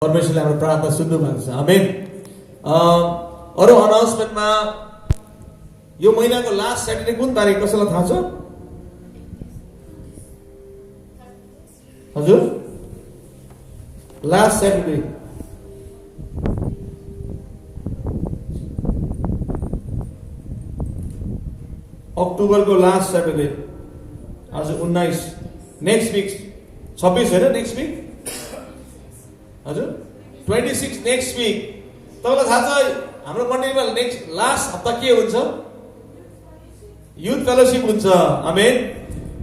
परमेश्वरले हाम्रो प्रार्थना सुन्नु भएको छ। आमेन। अरू अनाउन्समेन्टमा यो महिनाको लास्ट स्याटरडे कुन तारिक कसैलाई थाहा छ? हजुर, लास्ट स्याटरडे अक्टोबरको लास्ट स्याटरडे आज 19, नेक्स्ट विक 26 होइन, नेक्स्ट विक हजुर 26 नेक्स्ट विक। तपाईँलाई थाहा छ हाम्रो मण्डलीमा नेक्स्ट लास्ट हप्ता के हुन्छ? युथ फेलोशिप हुन्छ। आमेन।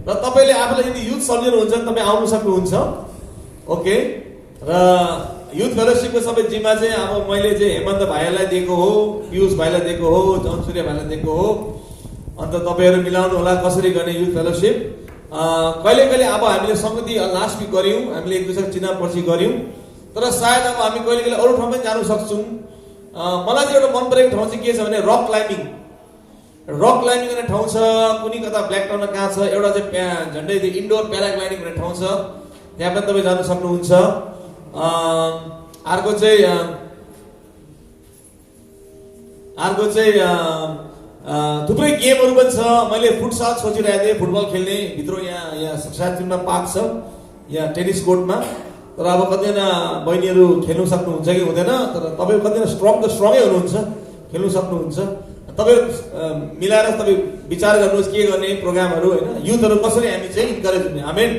र तपाईँले आफूलाई यदि युथ सम्झिनु हुन्छ भने तपाईँ आउनु सक्नुहुन्छ। ओके। र युथ फेलोशिपको सबै जिम्मा चाहिँ अब मैले चाहिँ हेमन्त भाइलाई दिएको हो, पियुष भाइलाई दिएको हो, जन सूर्य भाइलाई दिएको हो। अन्त तपाईँहरू मिलाउनु होला कसरी गर्ने युथ फेलोशिप। कहिले कहिले अब हामीले सङ्गति लास्ट विक गऱ्यौँ, हामीले एक दुसरा चिना पर्ची गऱ्यौँ, तर सायद अब हामी कहिले कहिले अरू ठाउँमा जानु सक्छौँ। मलाई चाहिँ एउटा मन परेको ठाउँ चाहिँ के छ भने रक क्लाइम्बिङ। रक क्लाइम्बिङ गर्ने ठाउँ छ, कुनै कता ब्ल्याक टाउनमा कहाँ छ, एउटा चाहिँ झन्डै इन्डोर प्याराग्लाइडिङ गर्ने ठाउँ छ, त्यहाँ पनि तपाईँ जानु सक्नुहुन्छ। अर्को चाहिँ थुप्रै गेमहरू पनि छ। मैले फुटसल सोचिरहेको थिएँ, फुटबल खेल्ने भित्र यहाँ साथीमा पार्क छ, यहाँ टेनिस कोर्टमा। तर अब कतिजना बहिनीहरू खेल्नु सक्नुहुन्छ कि हुँदैन, तर तपाईँ कतिजना स्ट्रङै हुनुहुन्छ, खेल्नु सक्नुहुन्छ। तपाईँहरू मिलाएर तपाईँ विचार गर्नुहोस् के गर्ने प्रोग्रामहरू होइन, युथहरू कसरी हामी चाहिँ इन्करेज हुने। आमेन।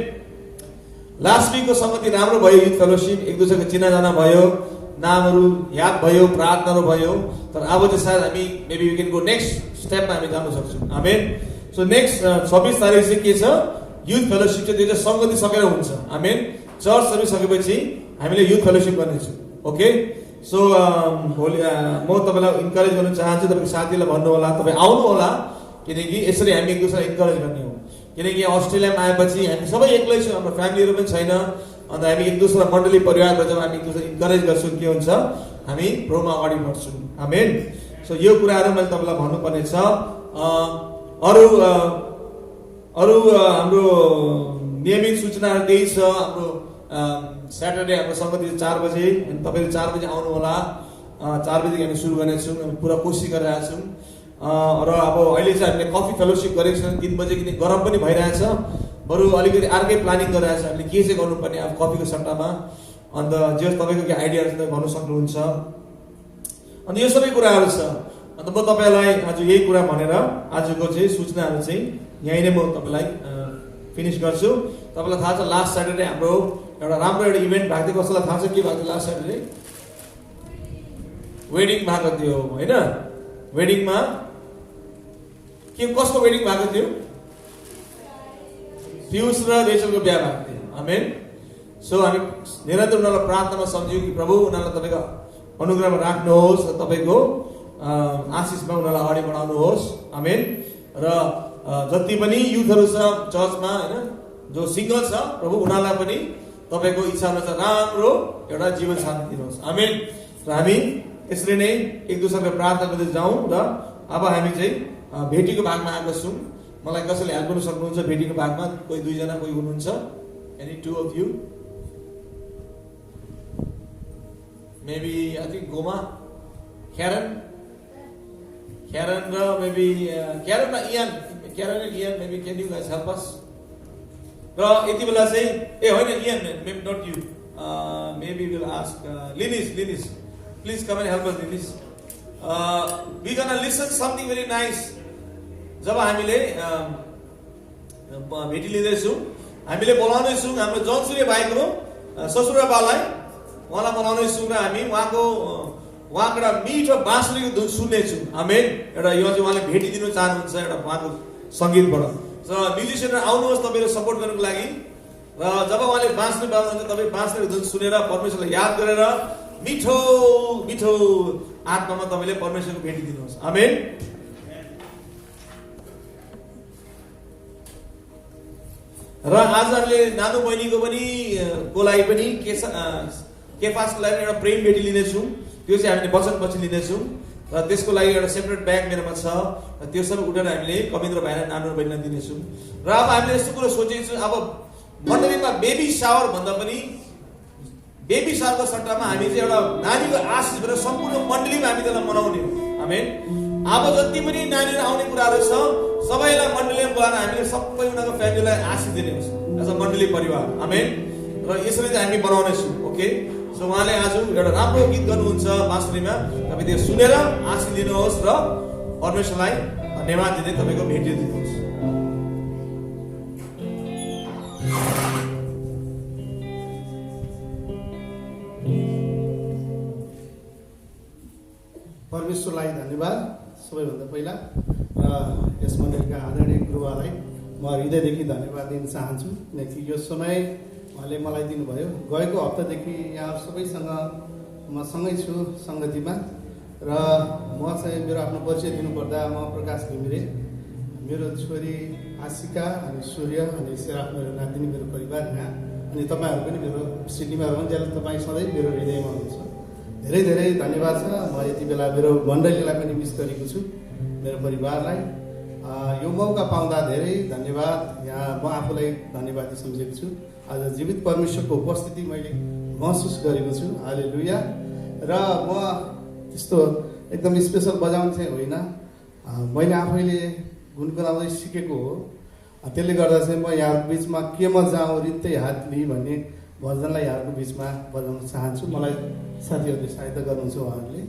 लास्ट विकको सङ्गति राम्रो भयो, युथ फेलोशिप, एक दुसराको चिनाजाना भयो, नामहरू याद भयो, प्रार्थनाहरू भयो। तर अब चाहिँ सायद हामी maybe we can go next स्टेपमा हामी जानु सक्छौँ। आमेन। सो नेक्स्ट 26 तारिक चाहिँ के छ? युथ फेलोशिप चाहिँ त्यो चाहिँ सङ्गति सकेर हुन्छ। आमेन। चर्च सर्भिस सकेपछि हामीले युथ फेलोशिप गर्नेछौँ। ओके। सो भोलि म तपाईँलाई इन्करेज गर्न चाहन्छु, तपाईँको साथीलाई भन्नु होला, तपाईँ आउनु होला, किनकि यसरी हामी एक दुसरा इन्करेज गर्ने हो। किनकि अस्ट्रेलियामा आएपछि हामी सबै एक्लै छौँ, हाम्रो फ्यामिलीहरू पनि छैन। अन्त हामी एक दुसरा मण्डली परिवारमा जब हामी एक दुसरा इन्करेज गर्छौँ के हुन्छ, हामी प्रोमा अगाडि बढ्छौँ। आमेन। सो यो कुराहरू मैले तपाईँलाई भन्नुपर्ने छ। अरू हाम्रो नियमित सूचनाहरू त्यही छ। हाम्रो स्याटरडे हाम्रो सङ्गति 4 बजे, अनि तपाईँले 4 बजे आउनु होला। 4 बजेदेखि हामी सुरु गर्नेछौँ, हामी पुरा कोसिस गरिरहेका छौँ। र अब अहिले चाहिँ हामीले कफी फेलोशिप गरेको छौँ 3 बजे, किनकि गरम पनि भइरहेछ। बरु अलिकति अर्कै प्लानिङ गरिरहेको छ हामीले, के चाहिँ गर्नुपर्ने अब कफीको सट्टामा। अन्त जे तपाईँको के आइडियाहरू छ भन्नु सक्नुहुन्छ। अन्त यो सबै कुराहरू छ। अन्त म तपाईँलाई आज यही कुरा भनेर आजको चाहिँ सूचनाहरू चाहिँ यहीँ नै म तपाईँलाई फिनिस गर्छु। तपाईँलाई थाहा छ लास्ट स्याटरडे हाम्रो एउटा राम्रो एउटा इभेन्ट भएको थियो। कसैलाई थाहा छ के भएको थियो लास्ट स्याटरडे? वेडिङ भएको थियो होइन? वेडिङमा के कसको वेडिङ भएको थियो? पियुष र रेचलको बिहा भएको थियो। आमेन। सो हामी निरन्तर उनीहरूलाई प्रार्थनामा सम्झ्यौँ कि प्रभु उनीहरूलाई तपाईँको अनुग्रहमा राख्नुहोस् र तपाईँको आशिषमा उनीहरूलाई अगाडि बढाउनुहोस्। आमेन। र जति पनि युथहरू छ चर्चमा होइन, जो सिङ्गल छ, प्रभु उनीहरूलाई पनि तपाईँको इच्छा अनुसार राम्रो एउटा जीवन शान्ति दिनुहोस्। आमेन। र हामी यसरी नै एक दुसराको प्रार्थना गर्दै जाउँ। र अब हामी चाहिँ भेटीको भागमा आएको छौँ। मलाई कसैले हेल्प गर्नु सक्नुहुन्छ भेटीको भागमा? कोही 2 जना कोही हुनुहुन्छ? Any 2 of you? Maybe I think Goma, Karen र maybe Karen and Ian, maybe can you guys help us? र यति बेला चाहिँ होइन Ian, maybe not you, maybe we'll ask Linis, please come and help us Linis. We gonna listen something very nice. जब हामीले भेटी लिँदैछौँ, हामीले बोलाउनेछौँ हाम्रो जन सूर्य भाइको ससुराबालाई, उहाँलाई बोलाउनेछौँ र हामी उहाँको एउटा मिठो बाँसुरीको धुन सुन्नेछौँ। आमेन। एउटा यो चाहिँ उहाँले भेटिदिनु चाहनुहुन्छ एउटा उहाँको सङ्गीतबाट। र म्युजिसियनहरू आउनुहोस् तपाईँहरू सपोर्ट गर्नुको लागि। र जब उहाँले बाँसुरी बजाउनुहुन्छ तपाईँ बाँसुरीको धुन सुनेर परमेश्वरलाई याद गरेर मिठो मिठो आत्मामा तपाईँले परमेश्वरको भेटिदिनुहोस्। आमेन। र आज हामीले नानु बहिनीको पनि को लागि पनि केफासको लागि एउटा प्रेम भेटी लिनेछौँ। त्यो चाहिँ हामीले वचनपछि लिनेछौँ र त्यसको लागि एउटा सेपरेट ब्याग मेरोमा छ र त्यो सबै उठाएर हामीले कविन्द्र भाइलाई नानु बहिनीलाई दिनेछौँ। र अब हामीले यस्तो कुरो सोचेको छौँ, अब मण्डलीमा बेबी सावर भन्दा पनि बेबी सालको सट्टामा हामी चाहिँ एउटा नानीको आशिष भएर सम्पूर्ण मण्डलीमा हामी त्यसलाई मनाउने हो। आमेन। अब जति पनि नानीहरू आउने कुराहरू छ सबैलाई मण्डलीमा बोलाएर हामीले सबै उनीहरूको फ्यामिलीलाई आशिष दिने हुन्छ एज अ मण्डली परिवार। आमेन। र यसरी चाहिँ हामी बनाउनेछौँ। ओके, सो उहाँले आज एउटा राम्रो गीत गर्नुहुन्छ बाँसुरीमा, तपाईँ त्यो सुनेर आशिष दिनुहोस् र परमेश्वरलाई धन्यवाद दिँदै तपाईँको भेट दिनुहोस्। परमेश्वरलाई धन्यवाद सबैभन्दा पहिला, र यस मण्डलीका आदरणीय गुरुवालाई म हृदयदेखि धन्यवाद दिन चाहन्छु, किनकि यो समय उहाँले मलाई दिनुभयो। गएको हप्तादेखि यहाँ सबैसँग म सँगै छु सङ्गतिमा, र म चाहिँ मेरो आफ्नो परिचय दिनुपर्दा म प्रकाश घिमिरे, मेरो छोरी आशिका अनि सूर्य अनि सेराफ मेरो नातिनी, मेरो परिवार यहाँ, अनि तपाईँहरू पनि मेरो सिडनीमा रहन्जेल तपाईँ सधैँ मेरो हृदयमा हुनुहुन्छ। धेरै धेरै धन्यवाद छ। म यति बेला मेरो मण्डलीलाई पनि मिस गरेको छु, मेरो परिवारलाई। यो मौका पाउँदा धेरै धन्यवाद। यहाँ म आफूलाई धन्यवादी सम्झेको छु। आज जीवित परमेश्वरको उपस्थिति मैले महसुस गरेको छु। हालेलुया। र म त्यस्तो एकदम स्पेसल बजाउने चाहिँ होइन, मैले आफैले गुनगुनाउँदै सिकेको हो। त्यसले गर्दा चाहिँ म यहाँको बिचमा के म जाउँ रित्तै हात लिई भन्ने भजनलाई यहाँको बिचमा बजाउन चाहन्छु। मलाई साथीहरूले सहायता गर्नुहुन्छ उहाँहरूले।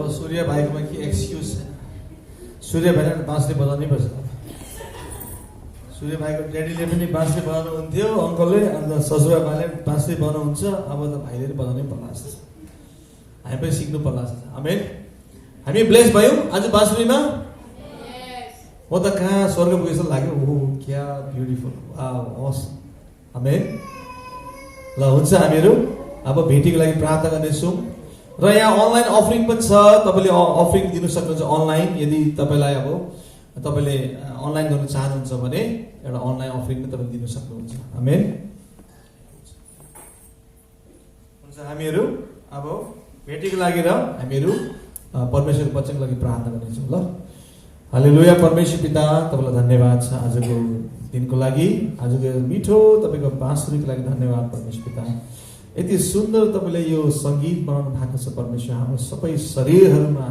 सूर्य भाइकोमा के एक्सक्युज छैन। सूर्य भाइले बाँसले बजाउनै पर्छ। सूर्य भाइको ड्याडीले पनि बाँसुरी बजाउनुहुन्थ्यो, अङ्कलले, अन्त ससुराबाले बाँसुरी बजाउनुहुन्छ। अब त भाइले बजाउनै पर्ला जस्तो छ, हामी पनि सिक्नु पर्ला जस्तो छ। आमेन। हामी ब्लेस भयौँ आज बाँसुरीमा। म त कहाँ स्वर्ग पुगे जस्तो लाग्यो। ओहो क्या ब्युटिफुल, awesome। आमेन। ल हुन्छ, हामीहरू अब भेटीको लागि प्रार्थना गर्नेछौँ। र यहाँ अनलाइन अफरिङ पनि छ, तपाईँले अफरिङ दिनु सक्नुहुन्छ अनलाइन। यदि तपाईँलाई तपाईँले अनलाइन गर्न चाहनुहुन्छ भने एउटा अनलाइन अफरिङ पनि तपाईँले दिनु सक्नुहुन्छ। आमेन। हुन्छ, हामीहरू अब भेटीको लागि र हामीहरू परमेश्वरको वचनको लागि प्रार्थना गर्नेछौँ। ल हालेलुया। परमेश्वर पिता, तपाईँलाई धन्यवाद छ आजको दिनको लागि, आजको मिठो तपाईँको बाँसुरीको लागि धन्यवाद परमेश्वर पिता। यति सुन्दर तपाईँले यो सङ्गीत बनाउनु भएको छ परमेश्वर। हाम्रो सबै शरीरहरूमा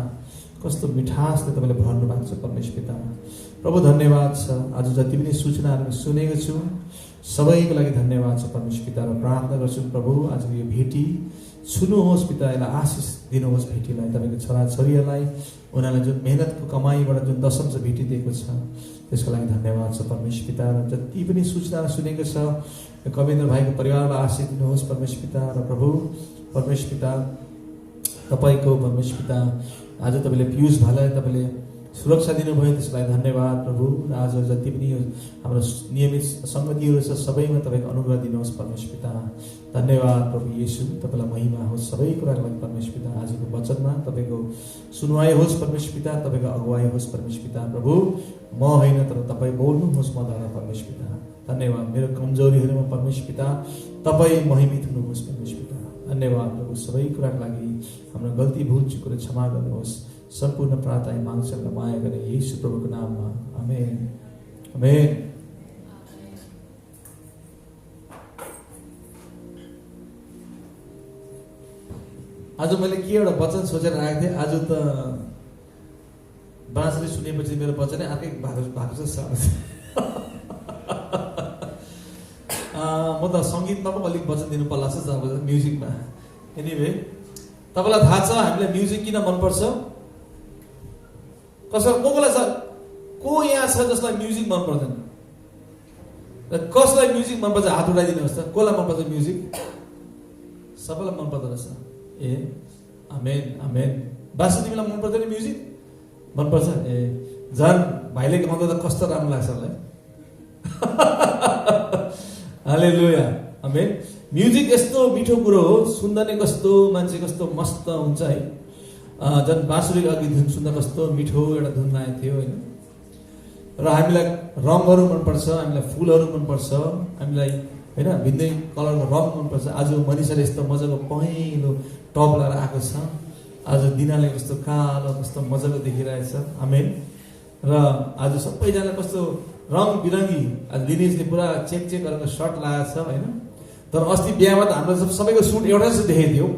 कस्तो मिठासले तपाईँले भर्नु भएको छ परमेश्वर पिता। प्रभु धन्यवाद छ, आज जति पनि सूचनाहरू सुनेको छु सबैको लागि धन्यवाद छ परमेश्वर पिता। र प्रार्थना गर्छु प्रभु आजको यो भेटी छुनुहोस् पिता, यसलाई आशिष दिनुहोस् भेटीलाई, तपाईँको छोराछोरीहरूलाई, उनीहरूलाई जुन मेहनतको कमाईबाट जुन दशम चाहिँ भेटिदिएको छ त्यसको लागि धन्यवाद छ परमेश्वर पिता। र जति पनि सूचनाहरू सुनेको छ कविन्द्र भाइको परिवारलाई आशिष दिनुहोस् परमेश्वर पिता। र प्रभु परमेश्वर पिता तपाईँको परमेश्वर पिता आज तपाईँले पियुष भाइलाई तपाईँले सुरक्षा दिनुभयो, त्यसको लागि धन्यवाद प्रभु। र आज जति पनि हाम्रो नियमित सङ्गतिहरू छ सबैमा तपाईँको अनुग्रह दिनुहोस् परमेश्वर पिता। धन्यवाद प्रभु येशू, तपाईँलाई महिमा होस् सबै कुराको लागि परमेश्वर पिता। आजको वचनमा तपाईँको सुनवाई होस् परमेश्वर पिता, तपाईँको अगुवाई होस् परमेश्वर पिता। प्रभु म होइन तर तपाईँ बोल्नुहोस् मद्वारा परमेश्वर पिता। धन्यवाद। मेरो कमजोरीहरूमा परमेश्वर पिता तपाईँ महिमित हुनुहोस् परमेश्वर पिता। धन्यवाद प्रभु, सबै कुराको लागि हाम्रो गल्ती भुल चुकहरू क्षमा गर्नुहोस्। सम्पूर्ण प्रार्थना माग्छन् माया गर्ने येशू प्रभुको नाममा, आमेन आमेन। आज मैले के एउटा वचन सोचेर आएको थिएँ। आज त बाँसुरी सुनेपछि मेरो वचनै अर्कै भएको छ साह्रो। म त सङ्गीतमा पनि अलिक वचन दिनु पर्ला जस्तो छ, अब म्युजिकमा। एनिवे, तपाईँलाई थाहा छ हामीलाई म्युजिक किन मनपर्छ? कसलाई छ को यहाँ छ जसलाई म्युजिक मन पर्दैन? र कसलाई म्युजिक मनपर्छ हात उठाइदिनुहोस् त। कसलाई मनपर्छ म्युजिक? सबैलाई मन पर्दो रहेछ। ए आमेन आमेन। बासु तिमीलाई मन पर्दैन म्युजिक? मनपर्छ? ए झन् भाइले गाउँदा त कस्तो राम्रो लाग्छ होला है। Hallelujah amen. म्युजिक यस्तो मिठो कुरो हो, सुन्दा नै कस्तो मान्छे कस्तो मस्त हुन्छ है। झन् बाँसुरीको अघि धुन सुन्दा कस्तो मिठो एउटा धुन आएको थियो होइन। र हामीलाई रङहरू मनपर्छ, हामीलाई फुलहरू मनपर्छ, हामीलाई होइन भिन्दै कलरको रङ मनपर्छ। आज मनिषाले यस्तो मजाको पहेँलो टप लगाएर आएको छ, आज दिनाले कस्तो कालो कस्तो मजाको देखिरहेछ। आमेन। र आज सबैजना कस्तो रङ बिरङ्गी, आज दिनेशले पुरा चेक गरेर सर्ट लगाएको छ होइन। तर अस्ति बिहामा त हाम्रो सबैको सुट एउटै जस्तो देखेको थियो,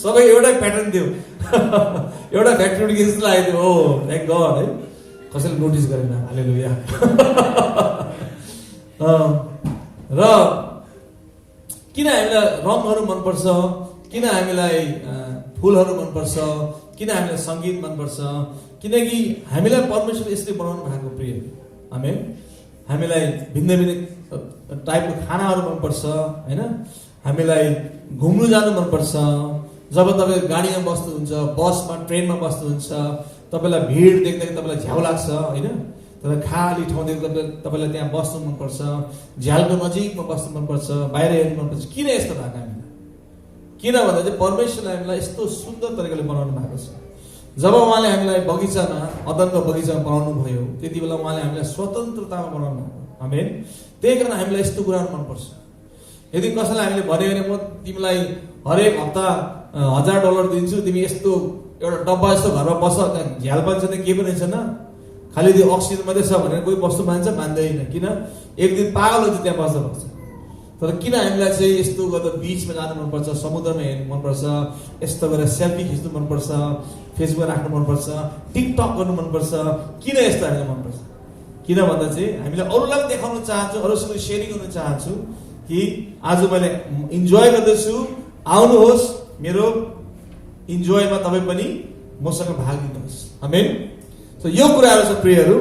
सबै एउटै प्याटर्न थियो, एउटा फ्याक्ट्री जस्तो लागेको थियो। ओ थ्याङ्क गड है, कसैले नोटिस गरेन। हालेलुया। र किन हामीलाई रङहरू मनपर्छ, किन हामीलाई फुलहरू मनपर्छ, किन हामीलाई सङ्गीत मनपर्छ? किनकि हामीलाई परमेश्वर यसले बनाउनु भएको प्रिय। आमेन। हामीलाई भिन्न भिन्न टाइपको खानाहरू मनपर्छ होइन। हामीलाई घुम्नु जानु मनपर्छ। जब तपाईँ गाडीमा बस्नुहुन्छ, बसमा ट्रेनमा बस्नुहुन्छ, तपाईँलाई भिड देख्दाखेरि तपाईँलाई झ्याउ लाग्छ होइन। तर खाली ठाउँ देख्दा तपाईँलाई त्यहाँ बस्नु मनपर्छ, झ्यालको नजिकमा बस्नु मनपर्छ, बाहिर हेर्नु मनपर्छ। किन यस्तो भएको हामीलाई? किन भन्दा चाहिँ परमेश्वरले हामीलाई यस्तो सुन्दर तरिकाले बनाउनु भएको छ। जब उहाँले हामीलाई बगैँचामा, अदनको बगैँचामा बनाउनु भयो, त्यति बेला उहाँले हामीलाई स्वतन्त्रतामा बनाउनु भयो। आमेन। त्यही कारण हामीलाई यस्तो कुराहरू मनपर्छ। यदि कसैलाई हामीले भन्यो भने म तिमीलाई हरेक हप्ता $1000 दिन्छु, तिमी यस्तो एउटा डब्बा जस्तो घरमा बस, त्यहाँ झ्याल पनि छैन, केही पनि छैन, खालि त्यो अक्सिजन मात्रै छ भनेर कोही बस्नु मान्छ? मान्दैन। किन? एक दिन पागल हुन्छ त्यहाँ बस्दा पर्छ। तर किन हामीलाई चाहिँ यस्तो गर्दा बिचमा जानु मनपर्छ, समुद्रमा हेर्नु मनपर्छ, यस्तो गरेर सेल्फी खिच्नु मनपर्छ, फेसबुकमा राख्नु मनपर्छ, टिकटक गर्नु मनपर्छ? किन यस्तो हामीलाई मनपर्छ? किन भन्दा चाहिँ हामीले अरूलाई पनि देखाउन चाहन्छु, अरूसँग सेयरिङ गर्न चाहन्छु कि आज मैले इन्जोय गर्दैछु, आउनुहोस् मेरो इन्जोयमा तपाईँ पनि मसँग भाग लिनुहोस्। आमेन। सो यो कुराहरू छ प्रियहरू।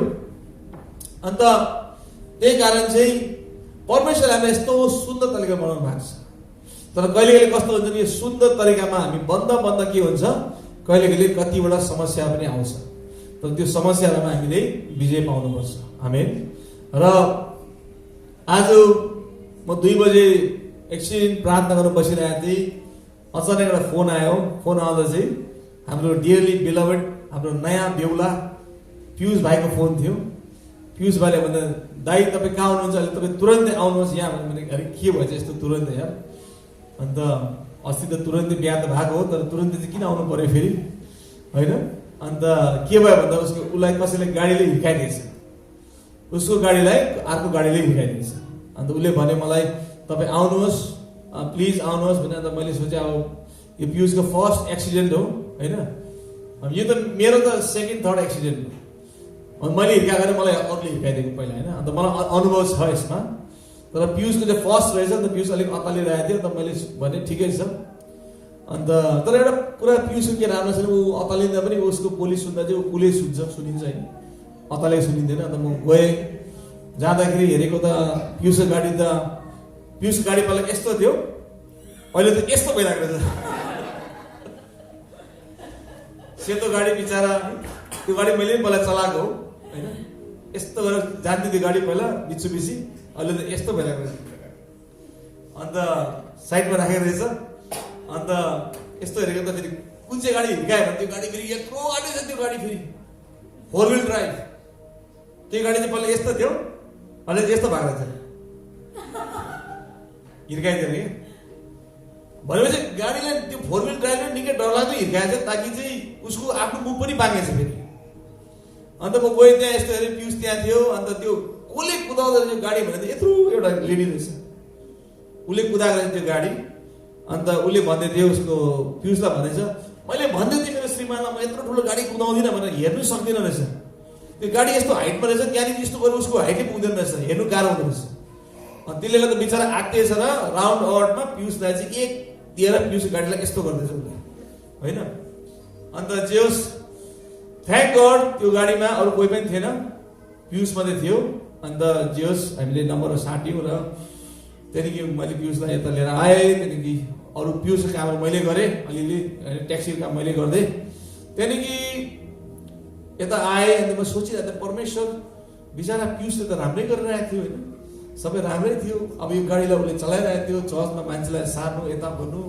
अन्त त्यही कारण चाहिँ परमेश्वर हामीलाई यस्तो सुन्दर तरिका बनाउनु भएको छ। तर कहिले कहिले कस्तो हुन्छ नि, यो सुन्दर तरिकामा हामी बन्द के हुन्छ, कहिले कहिले कतिवटा समस्या पनि आउँछ। तर त्यो समस्याहरूमा हामीले विजय पाउनुपर्छ। आमेन। र आज म 2 बजे एकछिन प्रार्थना गर्न बसिरहेको थिएँ, अचानक एउटा फोन आयो। फोन आउँदा चाहिँ हाम्रो डियरली बिलभड हाम्रो नयाँ बेहुला पियुष भाइको फोन थियो। पियुष भाइले भन्दा, दाइ तपाईँ कहाँ हुनुहुन्छ, अहिले तपाईँ तुरन्तै आउनुहोस् यहाँ भने। अरे के भएछ यस्तो तुरन्तै यार? अन्त अस्ति त तुरन्तै बिहा त भएको हो, तर तुरन्तै चाहिँ किन आउनु पर्यो फेरि, होइन? अन्त के भयो भन्दा उसलाई कसैले गाडीले हिर्काइदिएछ, उसको गाडीलाई अर्को गाडीले हिर्काइदिएछ। अन्त उसले भन्यो मलाई, तपाईँ आउनुहोस् प्लिज आउनुहोस् भने। अन्त मैले सोचेँ अब यो पियुषको फर्स्ट एक्सिडेन्ट हो, होइन? यो त मेरो त सेकेन्ड थर्ड एक्सिडेन्ट हो। मैले हिर्काएको भने मलाई अरूले हिर्काइदिएको पहिला, होइन? अन्त मलाई अनुभव छ यसमा। तर पियुषको चाहिँ फर्स्ट रहेछ नि त, पियुष अलिक अत्तालिरहेको थियो। त मैले भने ठिकै छ। अन्त तर एउटा कुरा पियुषको के राम्रो छ, ऊ अत्तालिँदा पनि उसको बोली सुन्दा चाहिँ उसले सुनिन्छ, होइन? अत्ताले सुनिँदैन। अन्त म गएँ, जाँदाखेरि हेरेको त पियुषको गाडी पहिला यस्तो थियो, अहिले त यस्तो भइरहेको रहेछ। सेतो गाडी बिचरा, त्यो गाडी मैले पनि पहिला चलाएको हो, होइन? यस्तो गरेर जान्थ्यो त्यो गाडी पहिला बिचुबिची, अहिले त यस्तो भइरहेको रहेछ। अन्त साइडमा राखेको रहेछ। अन्त यस्तो हेरेको त फेरि कुन चाहिँ गाडी हिर्कायो भने त्यो गाडी फेरि यत्रो गाडी छ, त्यो गाडी फेरि 4 व्हिल ड्राइभ। त्यो गाडी चाहिँ पहिला यस्तो थियो, अहिले चाहिँ यस्तो भएको रहेछ, हिर्काइदिएर कि। भनेपछि गाडीलाई त्यो 4 व्हिल ड्राइभले निकै डरलाग्दो हिर्काएको छ, ताकि चाहिँ उसको आफ्नो मुख पनि बाँगेछ फेरि। अन्त म गएँ त्यहाँ, यस्तो हेरेँ पियुष त्यहाँ थियो। अन्त त्यो कसले कुदाउँदो रहेछ गाडी भने यत्रो एउटा लेडी रहेछ, उसले कुदाएको रहेछ त्यो गाडी। अन्त उसले भन्दै थियो, उसको पियुषलाई भन्दैछ, मैले भन्दै थिएँ मेरो श्रीमानलाई म यत्रो ठुलो गाडी कुदाउँदिनँ भनेर, हेर्नु सक्दिनँ रहेछ। त्यो गाडी यस्तो हाइटमा रहेछ, त्यहाँनिर यस्तो गरेर उसको हाइटै पुग्दैन रहेछ, हेर्नु गाह्रो हुँदो रहेछ। अनि त्यसले गर्दा बिचरा आत्तिएछ र राउन्ड अबाउटमा पियुषलाई चाहिँ एक दिएर पियुषको गाडीलाई यस्तो गर्दैछ उसले, होइन? अन्त जे होस्, थ्याङ्क गड त्यो गाडीमा अरू कोही पनि थिएन, पियुष मात्रै थियो। अन्त जे होस्, हामीले नम्बरहरू साट्यौँ र त्यहाँदेखि मैले पियुषलाई यता लिएर आएँ। त्यहाँदेखि अरू पियुषको कामहरू मैले गरेँ, अलिअलि ट्याक्सीको काम मैले गर्दै। त्यहाँदेखि यता आएँ। अन्त म सोचिरहेको थिएँ, परमेश्वर बिचरा पियुषले त राम्रै गरिरहेको थियो, होइन? सबै राम्रै थियो। अब यो गाडीलाई उसले चलाइरहेको थियो, चर्चमा मान्छेलाई सार्नु यता भन्नु,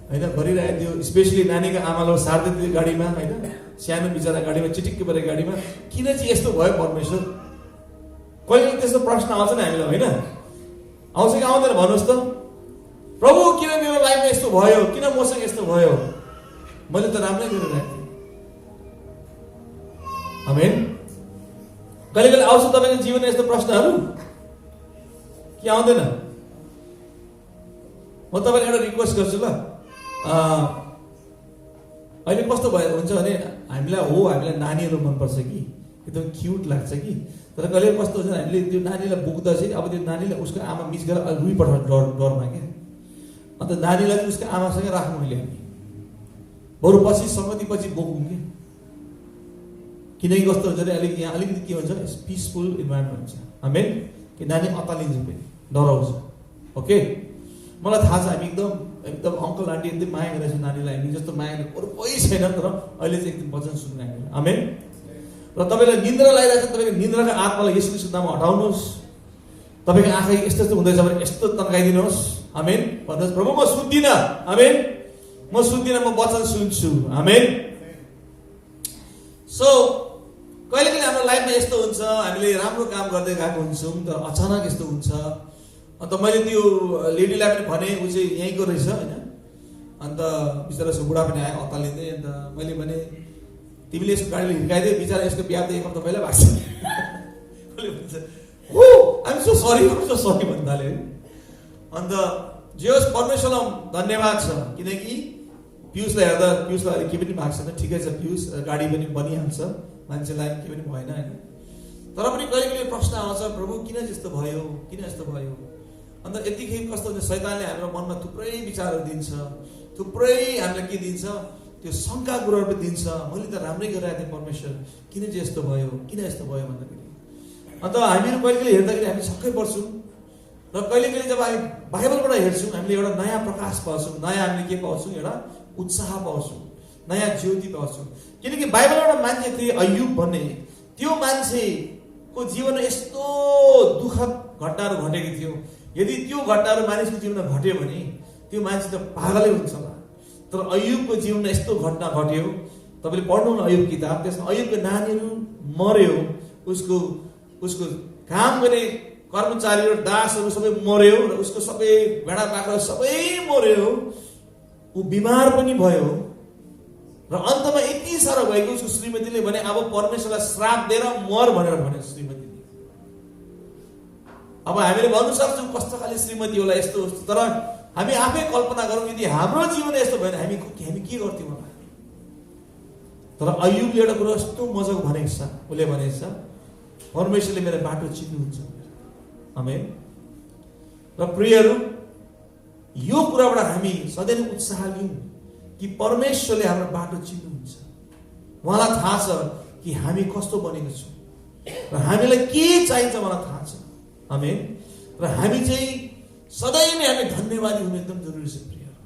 होइन, गरिरहेको थियो। स्पेसली नानीको आमालाई सार्दै थियो गाडीमा, होइन? सानो बिचरा गाडीमा, चिटिक्कै परेको गाडीमा। किन चाहिँ यस्तो भयो परमेश्वर? कहिले त्यस्तो प्रश्न आउँछ नि हामीलाई, होइन? आउँछ कि आउँदैन भन्नुहोस् त? प्रभु किन मेरो लाइफमा यस्तो भयो, किन मसँग यस्तो भयो? मैले त राम्रै गरिरहेको थिएँ। आमेन। कहिले कहिले आउँछ तपाईँको जीवनमा यस्तो प्रश्नहरू कि आउँदैन? म तपाईँलाई एउटा रिक्वेस्ट गर्छु ल। अहिले कस्तो भयो हुन्छ भने हामीलाई नानीहरू मनपर्छ कि एकदम क्युट लाग्छ कि, तर कहिले कस्तो हुन्छ हामीले त्यो नानीलाई बोक्दा चाहिँ अब त्यो नानीलाई उसको आमा मिस गरेर रुई पठाउँछ डरमा क्या। अन्त नानीलाई चाहिँ उसको आमासँगै राख्नु मैले, बरु पछि सम्मतिपछि बोकौँ कि। किनकि कस्तो हुन्छ भने अलिक यहाँ अलिकति के हुन्छ, पिसफुल इन्भाइरोमेन्ट हुन्छ। आमेन। कि नानी अतालिन्छ पनि, डराउँछ। ओके, मलाई थाहा छ हामी एकदम अङ्कल आन्टी एकदम माया गरेको छ नानीलाई, हामी जस्तो माया अरू कोही छैन, तर अहिले चाहिँ एकदम वचन सुन्नु हामीले। आमेन। र तपाईँलाई निन्द्रा लागिरहेको छ, तपाईँको निन्द्राको आत्मालाई यसको नाममा हटाउनुहोस्। तपाईँको आँखा यस्तो यस्तो हुँदैछ भने यस्तो तन्काइदिनुहोस्। आमेन। भन्नुहोस्, प्रभु म सुन्दिनँ। आमेन। म सुन्दिनँ, म वचन सुन्छु। आमेन। सो कहिले कहिले हाम्रो लाइफमा यस्तो हुन्छ, हामीले राम्रो काम गर्दै गएको हुन्छौँ, तर अचानक यस्तो हुन्छ। अन्त मैले त्यो लेडीलाई पनि भने, ऊ चाहिँ यहीँको रहेछ, होइन? अन्त बिचरा उसको बुढा पनि आयो अत्तालिँदै। अन्त मैले भने, तिमीले यसको गाडीले हिर्काइदियो, बिचरा यसको बिहा त 1 हप्ता पहिला भएको छ। कसले भन्छ, हो आइम सो सरी भन्नु थाल्यो है। अन्त जे होस्, परमेश्वरलाई धन्यवाद छ, किनकि पियुषलाई हेर्दा पियुषलाई अलिक के पनि भएको छैन, ठिकै छ। पियुष गाडी पनि बनिहाल्छ, मान्छेलाई के पनि भएन, होइन? तर पनि कहिले कहिले प्रश्न आउँछ, प्रभु किन यस्तो भयो, किन यस्तो भयो? अन्त यतिखेर कस्तो हुन्छ, शैतानले हाम्रो मनमा थुप्रै विचारहरू दिन्छ, थुप्रै हामीलाई के दिन्छ, त्यो शङ्का कुराहरू पनि दिन्छ। मैले त राम्रै गरिरहेको थिएँ, परमेश्वर किन चाहिँ यस्तो भयो, किन यस्तो भयो भन्दाखेरि अन्त हामीहरू कहिले कहिले हेर्दाखेरि हामी छक्कै पर्छौँ र कहिले कहिले जब हामी बाइबलबाट हेर्छौँ हामीले एउटा नयाँ प्रकाश पाउँछौँ, नयाँ हामीले के पाउँछौँ, एउटा उत्साह पाउँछौँ, नयाँ ज्योति पाउँछौँ। किनकि बाइबलमा एउटा मान्छे थिए अय्युब भन्ने, त्यो मान्छेको जीवनमा यस्तो दुःखद घटनाहरू घटेको थियो। यदि त्यो घटनाहरू मानिसको जीवनमा घट्यो भने त्यो मान्छे त पागलै हुन्छ होला। तर अय्युबको जीवनमा यस्तो घटना घट्यो, तपाईँले पढ्नु न अय्युब किताब, त्यसमा अय्युबको नानीहरू मर्यो, उसको काम गर्ने कर्मचारीहरू दासहरू सबै मर्यो र उसको सबै भेडा बाख्रा सबै मर्यो। ऊ बिमार पनि भयो र अन्तमा यति साह्रो भयो कि उसको श्रीमतीले भने अब परमेश्वरलाई श्राप दिएर मर भनेर भन्यो श्रीमतीले। अब हामीले भन्नु सक्छौँ कस्तो खाले श्रीमती होला यस्तो उस्तो, तर हामी आफै कल्पना गरौँ यदि हाम्रो जीवन यस्तो भयो भने हामी के गर्थ्यौँ होला। तर अय्युबले एउटा कुरो यस्तो मजाको भनेको छ, उसले भनेको छ परमेश्वरले मेरो बाटो चिन्नुहुन्छ। आमेन। र प्रियहरू, यो कुराबाट हामी सधैँ नै उत्साह लियौँ कि परमेश्वरले हाम्रो बाटो चिन्नुहुन्छ। उहाँलाई थाहा छ कि हामी कस्तो बनेको छौँ र हामीलाई के चाहिन्छ उहाँलाई थाहा छ। आमेन। र हामी चाहिँ सधैँ नै हामी धन्यवादी हुनु एकदम जरुरी छ प्रियहरू।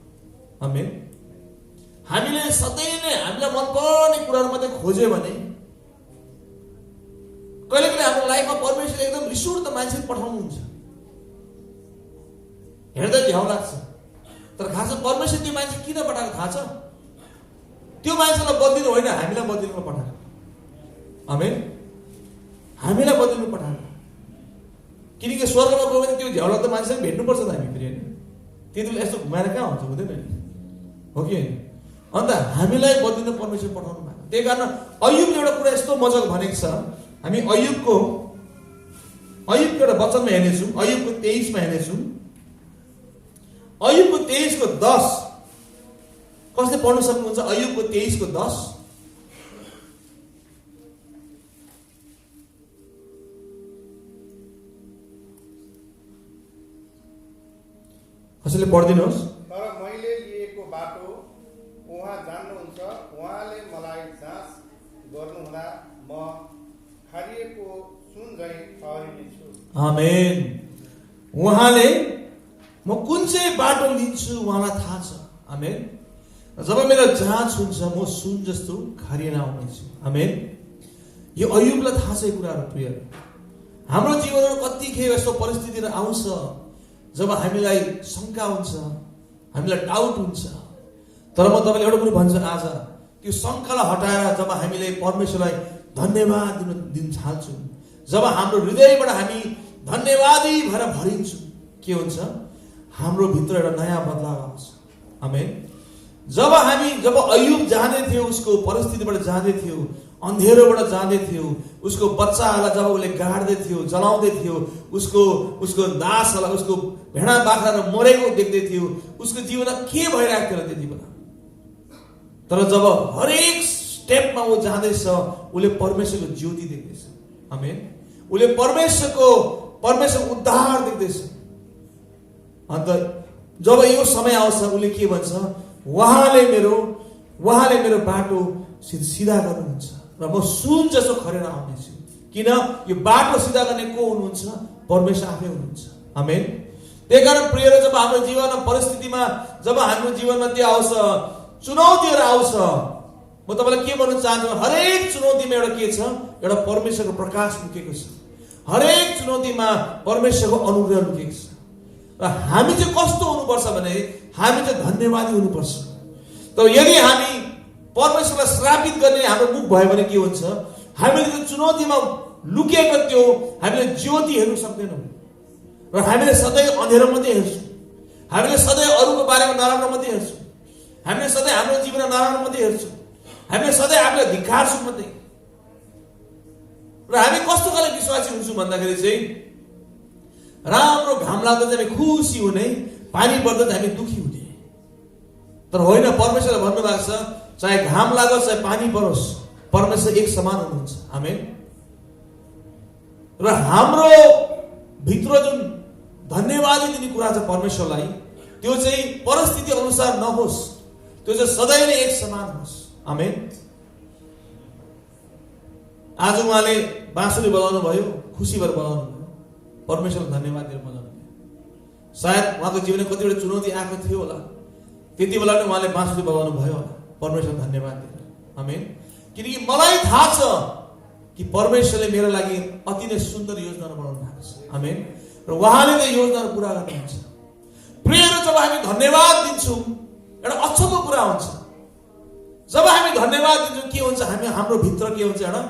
आमेन। हामीले सधैँ नै हामीलाई मनपर्ने कुराहरू मात्रै खोज्यो भने कहिले कहिले हाम्रो लाइफमा परमेश्वरले एकदम रिस उठ्दो मान्छे पठाउनुहुन्छ, हेर्दा झ्याउ लाग्छ। तर खास परमेश्वर त्यो मान्छे किन पठाएको थाहा छ? त्यो मान्छेलाई बदलिनु होइन, हामीलाई बदलिनु पठाएको। आमेन। हामीलाई बदलिनु पठाएको। किनकि स्वर्गमा गयो भने त्यो झ्याउ लाग्दो मान्छेलाई भेट्नुपर्छ त हामी फेरि, होइन? त्यति बेला यस्तो घुमाएर कहाँ हुन्छ, हुँदैन नि, हो कि होइन? अन्त हामीलाई बदलिनु परमेश्वर पठाउनु भएको। त्यही कारण अय्युबले एउटा कुरा यस्तो मजाको भनेको छ। हामी अय्युबको एउटा वचनमा हेर्नेछौँ, अय्युबको 23 हेर्नेछौँ। अय्युबको 23:10 कसले पढ्न सक्नुहुन्छ? अय्युबको 23:10। कसैले पढिदिनुहोस्। तर मैले लिएको बाटो उहाँ जान्नुहुन्छ, उहाँले मलाई जाँच गर्नुहुँदा म खारिएको सुन झैँ ठहरिनेछु। आमेन। उहाँले म कुन चाहिँ बाटो लिन्छु उहाँलाई थाहा छ। आमेन। जब मेरो जाँच हुन्छ म सुन जस्तो खारिएर आउनेछु। आमेन। यो अय्युबलाई थाहा छ यो कुराहरू प्रियहरू। हाम्रो जीवनमा कतिखेर यस्तो परिस्थितिहरू आउँछ जब हामीलाई शङ्का हुन्छ, हामीलाई डाउट हुन्छ। तर म तपाईँलाई एउटा कुरो भन्छु आज, त्यो शङ्कालाई हटाएर जब हामीले परमेश्वरलाई धन्यवाद दिन थाल्छौँ, जब हाम्रो हृदयबाट हामी धन्यवादी भएर भरिन्छौँ, के हुन्छ? हाम्रो भित्र एउटा नयाँ बदलाव आउँछ। आमेन। जब अय्युब जाँदै थियो, उसको परिस्थितिबाट जाँदै थियो, अन्धेरोबाट जाँदै थियो, उसको बच्चाहरूलाई जब उसले गाड्दै थियो, जलाउँदै थियो, उसको दासहरूलाई, उसको भेडा बाख्राहरू मरेको देख्दै थियो, उसको जीवनमा के भइरहेको थियो त्यति बेला। तर जब हरेक स्टेपमा ऊ जाँदैछ, उसले परमेश्वरको ज्योति देख्दैछ। आमेन। उसले परमेश्वरको उद्धार देख्दैछ। अन्त जब यो समय आउँछ उसले के भन्छ? उहाँले मेरो बाटो सिधा गर्नुहुन्छ र म सुन जस्तो खरेर आउनेछु। किन? यो बाटो सिधा गर्ने को हुनुहुन्छ? परमेश्वर आफै हुनुहुन्छ। आमेन। त्यही कारण प्रियहरू, जब हाम्रो जीवनमा परिस्थितिमा, जब हाम्रो जीवनमा त्यो आउँछ, चुनौतीहरू आउँछ, म तपाईँलाई के भन्न चाहन्छु? हरेक चुनौतीमा एउटा के छ? एउटा परमेश्वरको प्रकाश लुकेको छ। हरेक चुनौतीमा परमेश्वरको अनुग्रह लुकेको छ। र हामी चाहिँ कस्तो हुनुपर्छ भने हामी चाहिँ धन्यवादी हुनुपर्छ। तर यदि हामी परमेश्वरलाई श्रापित गर्ने हाम्रो मुख भयो भने के हुन्छ? हामीले त्यो चुनौतीमा लुकेको त्यो हामीले ज्योति हेर्न सक्दैनौँ र हामीले सधैँ अँधेरो मात्रै हेर्छौँ। हामीले सधैँ अरूको बारेमा नराम्रो मात्रै हेर्छौँ। हामीले सधैँ हाम्रो जीवनमा नराम्रो मात्रै हेर्छौँ। हामीले सधैँ आफूलाई धिक्कार्छौँ मात्रै। र हामी कस्तो खाले विश्वासी हुन्छौँ भन्दाखेरि चाहिँ राम्रो घाम लाग्दा चाहिँ हामी खुसी हुने, पानी पर्दा चाहिँ हामी दुखी हुने। तर होइन, परमेश्वरले भन्नुभएको छ चाहे घाम लागोस् चाहे पानी परोस्, परमेश्वर एक समान हुनुहुन्छ। आमेन। र हाम्रो भित्र जुन धन्यवादी दिने कुरा छ परमेश्वरलाई, त्यो चाहिँ परिस्थिति अनुसार नहोस्, त्यो चाहिँ सधैँ नै एक समान होस्। आमेन। आज उहाँले बाँसुरी बजाउनु भयो, खुसी भएर बजाउनु भयो, परमेश्वरलाई धन्यवाद दिएर बजाउनु भयो। सायद उहाँको जीवनमा कतिवटा चुनौती आएको थियो होला, त्यति बेला पनि उहाँले बाँसुरी बजाउनु भयो होला, परमेश्वरलाई धन्यवाद दिएर। आमेन। किनकि मलाई थाहा छ कि परमेश्वरले मेरो लागि अति नै सुन्दर योजना बनाउनु भएको छ। आमेन। र उहाँले त्यो योजना पुरा गर्नुहुन्छ। प्रियहरू, जब हामी धन्यवाद दिन्छौँ एउटा अचम्मको कुरा हुन्छ। जब हामी धन्यवाद दिन्छौँ के हुन्छ, हाम्रो भित्र के हुन्छ, एउटा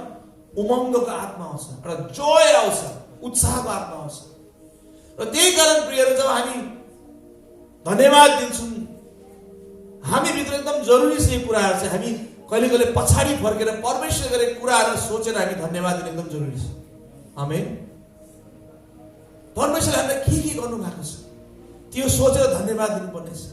उमङ्गको आत्मा आउँछ, एउटा जोय आउँछ, उत्साहको आत्मा आउँछ। र त्यही कारण प्रियहरू, जब हामी धन्यवाद दिन्छौँ, हामी भित्र एकदम जरुरी छ यो कुराहरू चाहिँ हामी कहिले कहिले पछाडि फर्केर परमेश्वर गरेको कुराहरू सोचेर हामी धन्यवाद दिनु एकदम जरुरी छ। आमेन। परमेश्वरले हामीलाई के गर्नु भएको छ त्यो सोचेर धन्यवाद दिनुपर्ने छ।